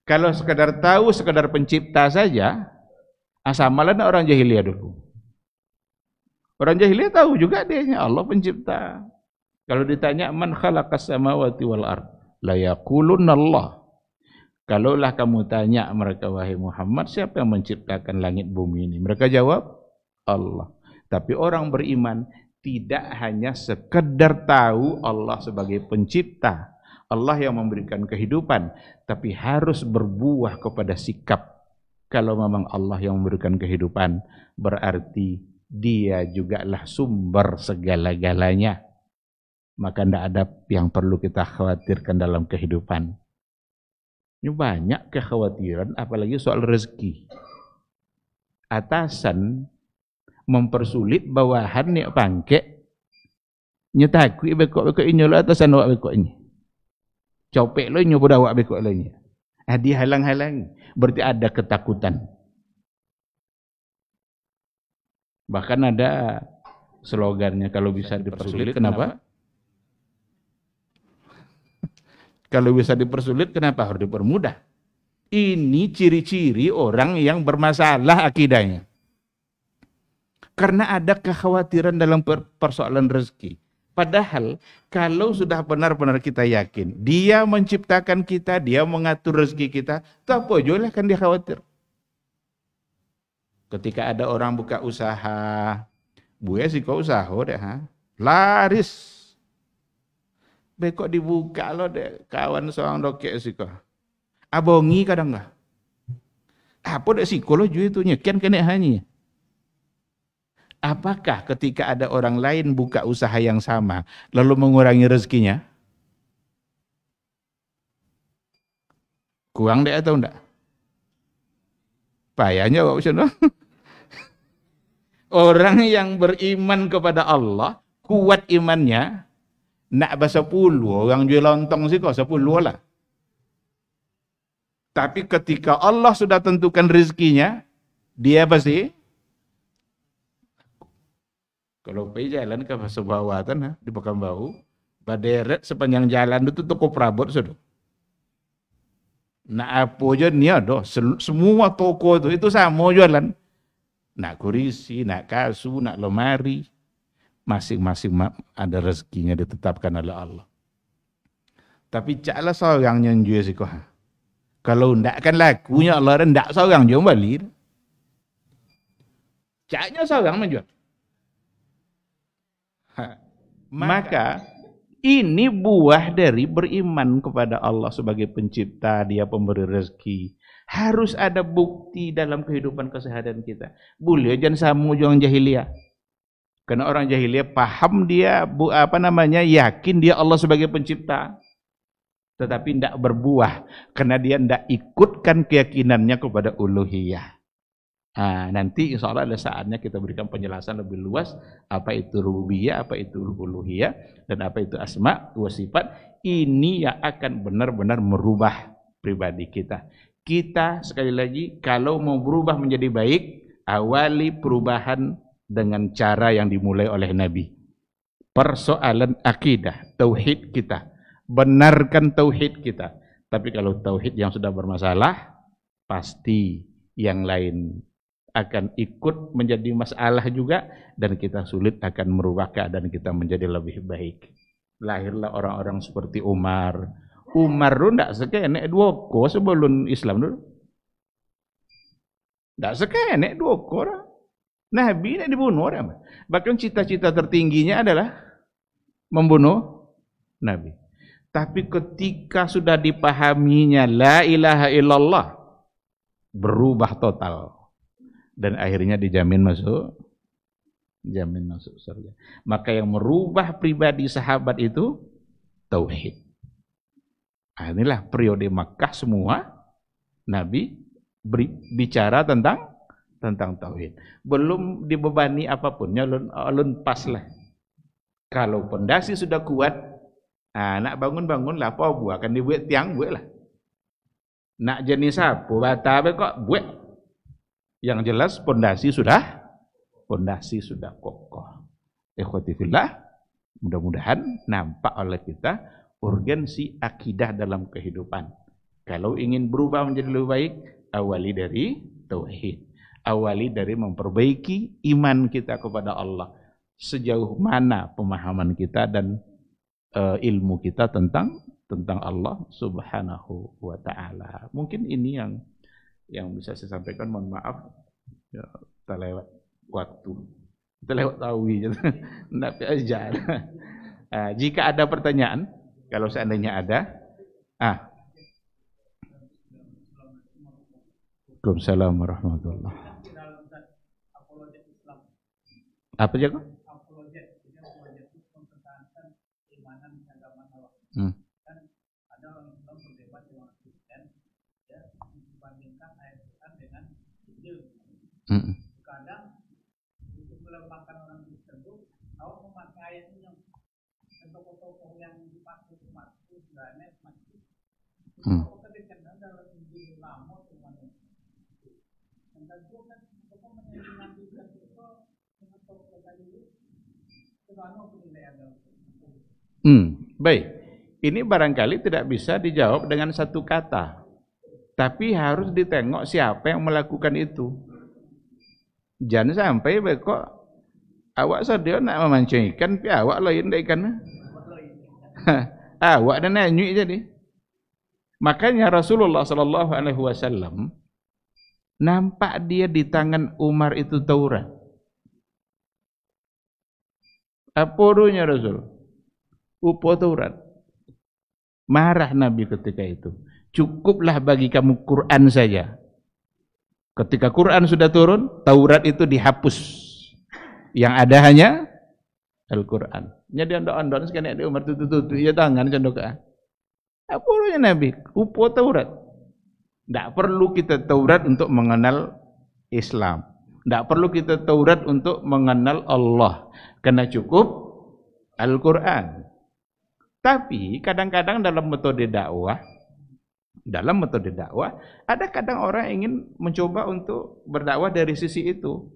Kalau sekadar tahu, sekadar pencipta saja, asamalan orang jahiliyah dulu. Orang jahiliyah tahu juga dia Allah pencipta. Kalau ditanya man khalaqas samawati wal ard, la yaqulunna Allah. Kalaulah kamu tanya mereka, wahai Muhammad, siapa yang menciptakan langit bumi ini? Mereka jawab, Allah. Tapi orang beriman tidak hanya sekedar tahu Allah sebagai pencipta, Allah yang memberikan kehidupan, tapi harus berbuah kepada sikap. Kalau memang Allah yang memberikan kehidupan, berarti Dia jugalah sumber segala-galanya. Maka tidak ada yang perlu kita khawatirkan dalam kehidupan. Ini banyak kekhawatiran, apalagi soal rezeki. Atasan mempersulit bawahan nih pangke, nyetakui bekok-bekok ini lo atasan awak bekok ini. Copek lo nyoba awak bekok lo ini. Dia halang-halang, berarti ada ketakutan. Bahkan ada slogannya, kalau bisa dipersulit, kenapa? Kalau bisa dipersulit, kenapa harus dipermudah? Ini ciri-ciri orang yang bermasalah akidahnya. Karena ada kekhawatiran dalam persoalan rezeki. Padahal kalau sudah benar-benar kita yakin, Dia menciptakan kita, Dia mengatur rezeki kita, tak apa juga kan dia khawatir. Ketika ada orang buka usaha, buaya sih kau usaha deh, laris. Bekok dibuka lo deh, kawan seorang dokek sih kau. Abongi kadang nggak? Apa deh psikologi itu nyekian kena hanya. Apakah ketika ada orang lain buka usaha yang sama, lalu mengurangi rezekinya? Kurang deh atau enggak? Payahnya Pak Ucun. Orang yang beriman kepada Allah, kuat imannya, nak bahasa 10, orang jual lontong sih kok 10 lah. Tapi ketika Allah sudah tentukan rezekinya, dia pasti kalau pergi jalan ke sebuah watan di Pekanbaru, baderet sepanjang jalan itu toko perabot sudah. Nak apa aja ni ada, semua toko itu sama jualan. Nak kurisi, nak kasut, nak lemari, masing-masing ada rezekinya ditetapkan oleh Allah. Tapi caklah seorang yang jual sih kau. Kalau ndak kan lakunya Allah ndak seorang jual balik. Caknya seorang menjual. Maka ini buah dari beriman kepada Allah sebagai pencipta, dia pemberi rezeki. Harus ada bukti dalam kehidupan keseharian kita. Boleh jangan sama orang jahiliyah. Karena orang jahiliyah paham dia yakin dia Allah sebagai pencipta. Tetapi tidak berbuah karena dia tidak ikutkan keyakinannya kepada uluhiyah. Nanti insya Allah ada saatnya kita berikan penjelasan lebih luas apa itu rububiyah, apa itu uluhiyah, dan apa itu asma wa sifat. Ini yang akan benar-benar merubah pribadi kita. Kita sekali lagi kalau mau berubah menjadi baik, awali perubahan dengan cara yang dimulai oleh Nabi. Persoalan akidah, tauhid kita, benarkan tauhid kita. Tapi kalau tauhid yang sudah bermasalah, pasti yang lain akan ikut menjadi masalah juga, dan kita sulit akan merubah keadaan kita menjadi lebih baik. Lahirlah orang-orang seperti Umar. Umar itu tidak sekenek duoko sebelum Islam dulu. Tidak sekenek duoko. Nabi tidak dibunuh orang. Bahkan cita-cita tertingginya adalah membunuh Nabi. Tapi ketika sudah dipahaminya la ilaha illallah, berubah total. Dan akhirnya dijamin masuk surga. Maka yang merubah pribadi sahabat itu tauhid. Inilah periode Makkah semua Nabi bicara tentang tauhid. Belum dibebani apapun, alun pas lah. Kalau pondasi sudah kuat, nak bangun lah, apa buat akan dibuat tiang buat lah. Nak jenis apa bata kok buat. Yang jelas pondasi sudah kokoh. Ikhwati fillah, mudah-mudahan nampak oleh kita urgensi akidah dalam kehidupan. Kalau ingin berubah menjadi lebih baik, awali dari tauhid. Awali dari memperbaiki iman kita kepada Allah. Sejauh mana pemahaman kita dan ilmu kita tentang Allah Subhanahu wa taala. Mungkin ini yang bisa saya sampaikan. Mohon maaf ya, kita lewat waktu, kita lewat tawi tapi aja. Jika ada pertanyaan, kalau seandainya ada, Waalaikumsalam warahmatullahi. Apa aja kok? Kadang untuk melemahkan orang tersebut, kau memakai ayat yang tokoh-tokoh yang dipakai umat itu sebenarnya masih. Kau kedekan dalam hidup lama semuanya. Dan tentu kan tokoh menyanyikan juga itu dengan tokoh tadi sebagaimana penilaian dalam. Baik. Ini barangkali tidak bisa dijawab dengan satu kata. Tapi harus ditengok siapa yang melakukan itu. Jangan sampai kok awak sadio nak memancing ikan, tapi awak lain dah ikan. Awak dan nanyuk jadi. Makanya Rasulullah sallallahu alaihi wasallam Nampak dia di tangan Umar itu Taurat. Apa runya Rasul? Upo Taurat. Marah Nabi ketika itu. Cukuplah bagi kamu Quran saja. Ketika Quran sudah turun, Taurat itu dihapus. Yang ada hanya Al-Quran. Jadi ondok-ondok sekali di Umar tutu ya tangan condoka. Apa urunya Nabi? Upo Taurat. Tidak perlu kita Taurat untuk mengenal Islam. Tidak perlu kita Taurat untuk mengenal Allah. Karena cukup Al-Quran. Tapi kadang-kadang dalam metode dakwah, ada kadang orang ingin mencoba untuk berdakwah dari sisi itu.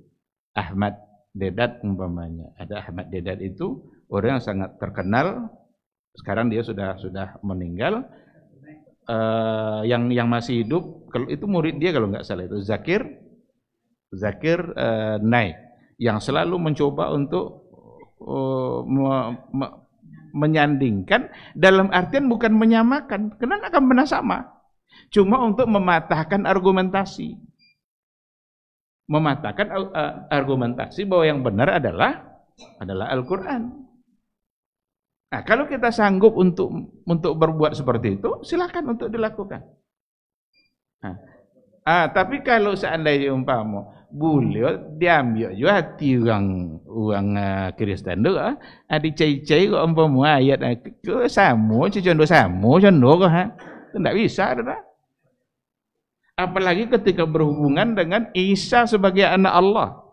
Ahmad Dedat umpamanya. Ada Ahmad Dedat itu orang yang sangat terkenal. Sekarang dia sudah meninggal. Yang masih hidup, kalau itu murid dia kalau nggak salah itu Zakir Naik, yang selalu mencoba untuk menyandingkan, dalam artian bukan menyamakan, karena akan pernah sama, cuma untuk mematahkan argumentasi. Argumentasi bahwa yang benar adalah Al-Quran. Nah, kalau kita sanggup untuk berbuat seperti itu, silakan untuk dilakukan. Tapi kalau seandainya umpama beliau diambil juga hati orang Kristen tu, dicai-cai kok umpama ayat ke samo condo kok tidak bisa dah. Apalagi ketika berhubungan dengan Isa sebagai anak Allah.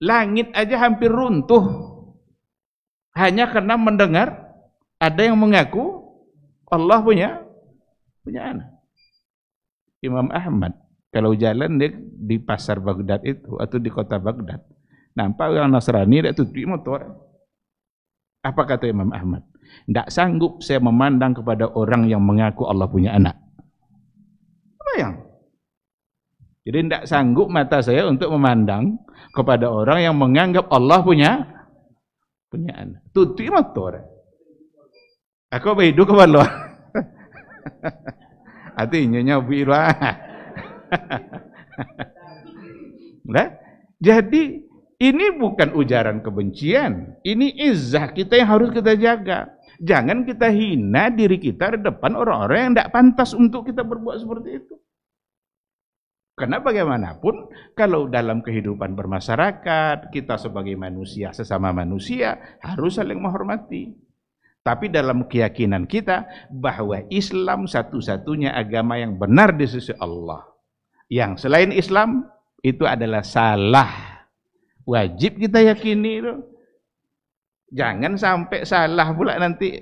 Langit aja hampir runtuh hanya karena mendengar ada yang mengaku Allah punya anak. Imam Ahmad kalau jalan dia di pasar Baghdad itu atau di kota Baghdad, nampak orang Nasrani dia tutup motor. Apa kata Imam Ahmad? Tidak sanggup saya memandang kepada orang yang mengaku Allah punya anak. Bayang. Jadi tidak sanggup mata saya untuk memandang kepada orang yang menganggap Allah punya anak. Tutup motor. Aku behidu ke bawah. Artinya nyobi lah. Nah, jadi ini bukan ujaran kebencian. Ini izzah kita yang harus kita jaga. Jangan kita hina diri kita di depan orang-orang yang tidak pantas untuk kita berbuat seperti itu. Karena bagaimanapun, kalau dalam kehidupan bermasyarakat, kita sebagai manusia, sesama manusia, harus saling menghormati. Tapi dalam keyakinan kita, bahwa Islam satu-satunya agama yang benar di sisi Allah. Yang selain Islam, itu adalah salah. Wajib kita yakini itu. Jangan sampai salah pula nanti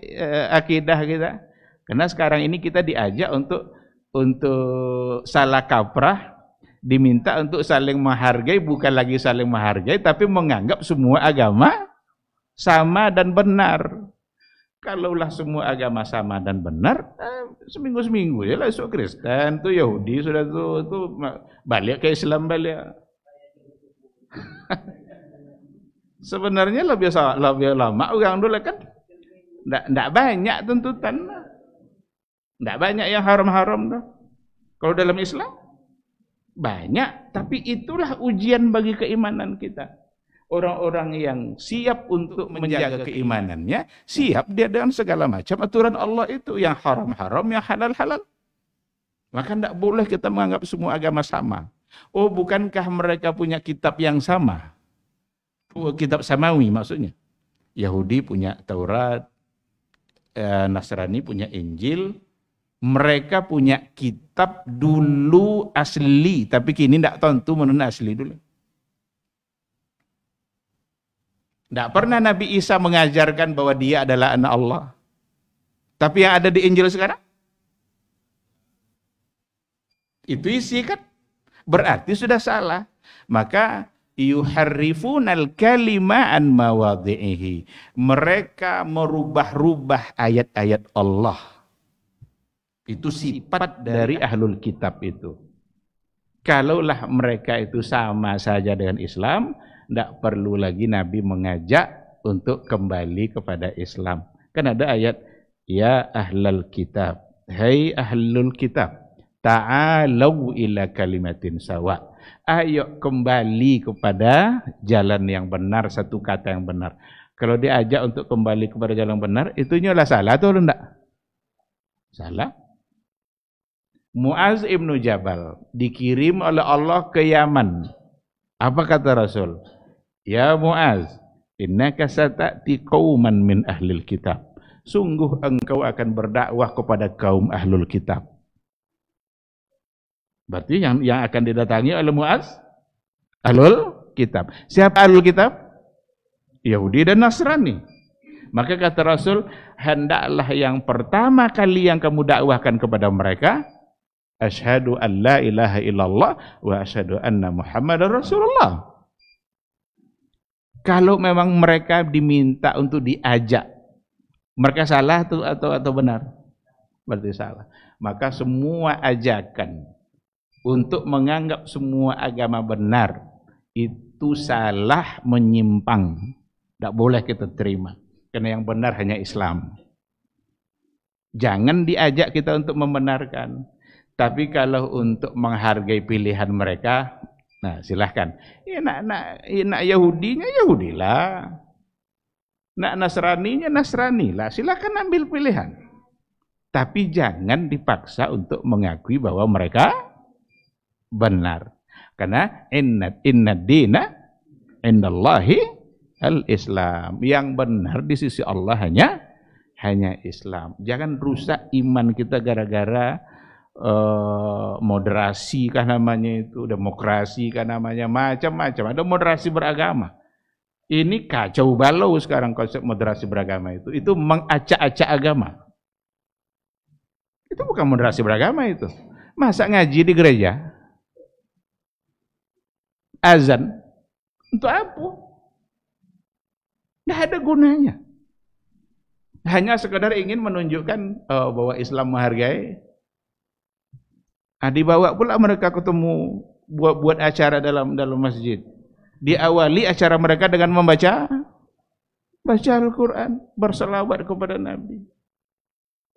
akidah kita. Karena sekarang ini kita diajak untuk salah kaprah, diminta untuk saling menghargai, bukan lagi saling menghargai, tapi menganggap semua agama sama dan benar. Kalaulah semua agama sama dan benar, seminggu-seminggu ya lah esok Kristen, tuh Yahudi sudah tuh balik ke Islam balik. Sebenarnya lebih lama orang dulu kan, tidak banyak tuntutan, tidak banyak yang haram-haram tuh. Kalau dalam Islam banyak, tapi itulah ujian bagi keimanan kita. Orang-orang yang siap untuk menjaga keimanannya, siap dia dengan segala macam aturan Allah itu, yang haram-haram, yang halal-halal. Maka tidak boleh kita menganggap semua agama sama. Oh, bukankah mereka punya kitab yang sama? Kitab samawi maksudnya. Yahudi punya Taurat, Nasrani punya Injil. Mereka punya kitab dulu asli, tapi kini tidak tentu menurut asli dulu. Tidak pernah Nabi Isa mengajarkan bahwa dia adalah anak Allah. Tapi yang ada di Injil sekarang, itu isi kan? Berarti sudah salah. Maka yuharrifunal kalima an mawadhi'ihi. Mereka merubah-rubah ayat-ayat Allah. Itu sifat dari ahlul kitab itu. Kalaulah mereka itu sama saja dengan Islam, tidak perlu lagi Nabi mengajak untuk kembali kepada Islam. Kan ada ayat, ya ahlul kitab, hai ahlul kitab, ta'alau ila kalimatin sawa. Ayo kembali kepada jalan yang benar, satu kata yang benar. Kalau diajak untuk kembali kepada jalan yang benar, itunya lah salah atau enggak? Salah. Muaz ibnu Jabal dikirim oleh Allah ke Yaman. Apa kata Rasul? Ya Muaz, innaka sata'ti qauman min ahlil kitab. Sungguh engkau akan berdakwah kepada kaum ahlul kitab. Berarti yang akan didatangi oleh Muaz ahlul kitab. Siapa ahlul kitab? Yahudi dan Nasrani. Maka kata Rasul, hendaklah yang pertama kali yang kamu dakwahkan kepada mereka, asyhadu an la ilaha illallah wa asyhadu anna Muhammadar Rasulullah. Kalau memang mereka diminta untuk diajak, mereka salah atau benar? Berarti salah. Maka semua ajakan untuk menganggap semua agama benar itu salah, menyimpang. Tidak boleh kita terima. Karena yang benar hanya Islam. Jangan diajak kita untuk membenarkan. Tapi kalau untuk menghargai pilihan mereka, nah silahkan. Ya, nak Yahudinya Yahudilah. Nak Nasraninya Nasranilah. Silahkan ambil pilihan. Tapi jangan dipaksa untuk mengakui bahwa mereka benar. Karena inna dina indallahi al-Islam. Yang benar di sisi Allah hanya Islam. Jangan rusak iman kita gara-gara moderasi kah namanya itu, demokrasi kah namanya, macam-macam. Ada moderasi beragama. Ini kacau balau sekarang konsep moderasi beragama itu. Itu mengacak-acak agama. Itu bukan moderasi beragama itu. Masa ngaji di gereja? Azan. Untuk apa? Tidak ada gunanya. Hanya sekedar ingin menunjukkan bahwa Islam menghargai. Dibawa pula mereka ketemu buat acara dalam masjid. Diawali acara mereka dengan membaca Al-Quran, berselawat kepada Nabi.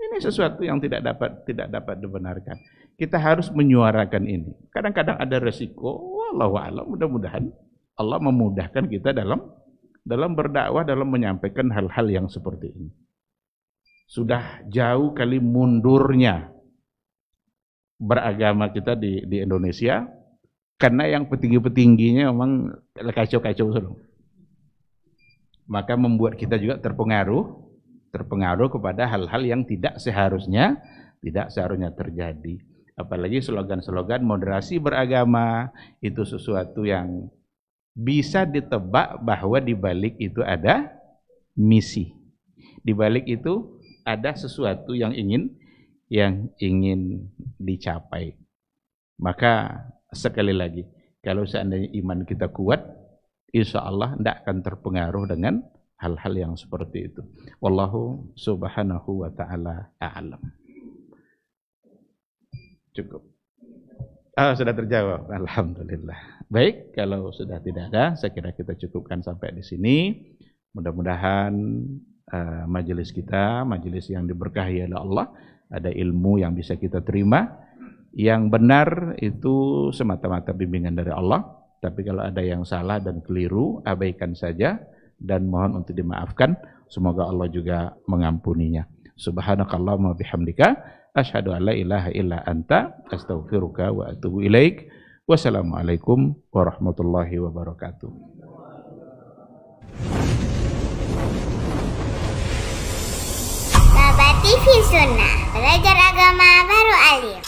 Ini sesuatu yang tidak dapat dibenarkan. Kita harus menyuarakan ini. Kadang-kadang ada resiko. Wallahu a'lam, mudah-mudahan Allah memudahkan kita dalam berdakwah, dalam menyampaikan hal-hal yang seperti ini. Sudah jauh kali mundurnya beragama kita di Indonesia, karena yang petinggi-petingginya memang kacau-kacau terus. Maka membuat kita juga terpengaruh kepada hal-hal yang tidak seharusnya terjadi. Apalagi slogan-slogan moderasi beragama, itu sesuatu yang bisa ditebak bahwa di balik itu ada misi. Di balik itu ada sesuatu yang ingin dicapai. Maka sekali lagi, kalau seandainya iman kita kuat, insya Allah tidak akan terpengaruh dengan hal-hal yang seperti itu. Wallahu subhanahu wa ta'ala a'lam. Cukup. Sudah terjawab. Alhamdulillah. Baik, kalau sudah tidak ada, saya kira kita cukupkan sampai di sini. Mudah-mudahan majelis kita, majelis yang diberkahi oleh Allah, ada ilmu yang bisa kita terima. Yang benar itu semata-mata bimbingan dari Allah. Tapi kalau ada yang salah dan keliru, abaikan saja dan mohon untuk dimaafkan. Semoga Allah juga mengampuninya. Subhanakallahumma bihamdika asyhadu an la ilaha illa anta astaghfiruka wa atubu ilaik. Wassalamualaikum warahmatullahi wabarakatuh. Baba TV Sunnah, belajar agama baru alim.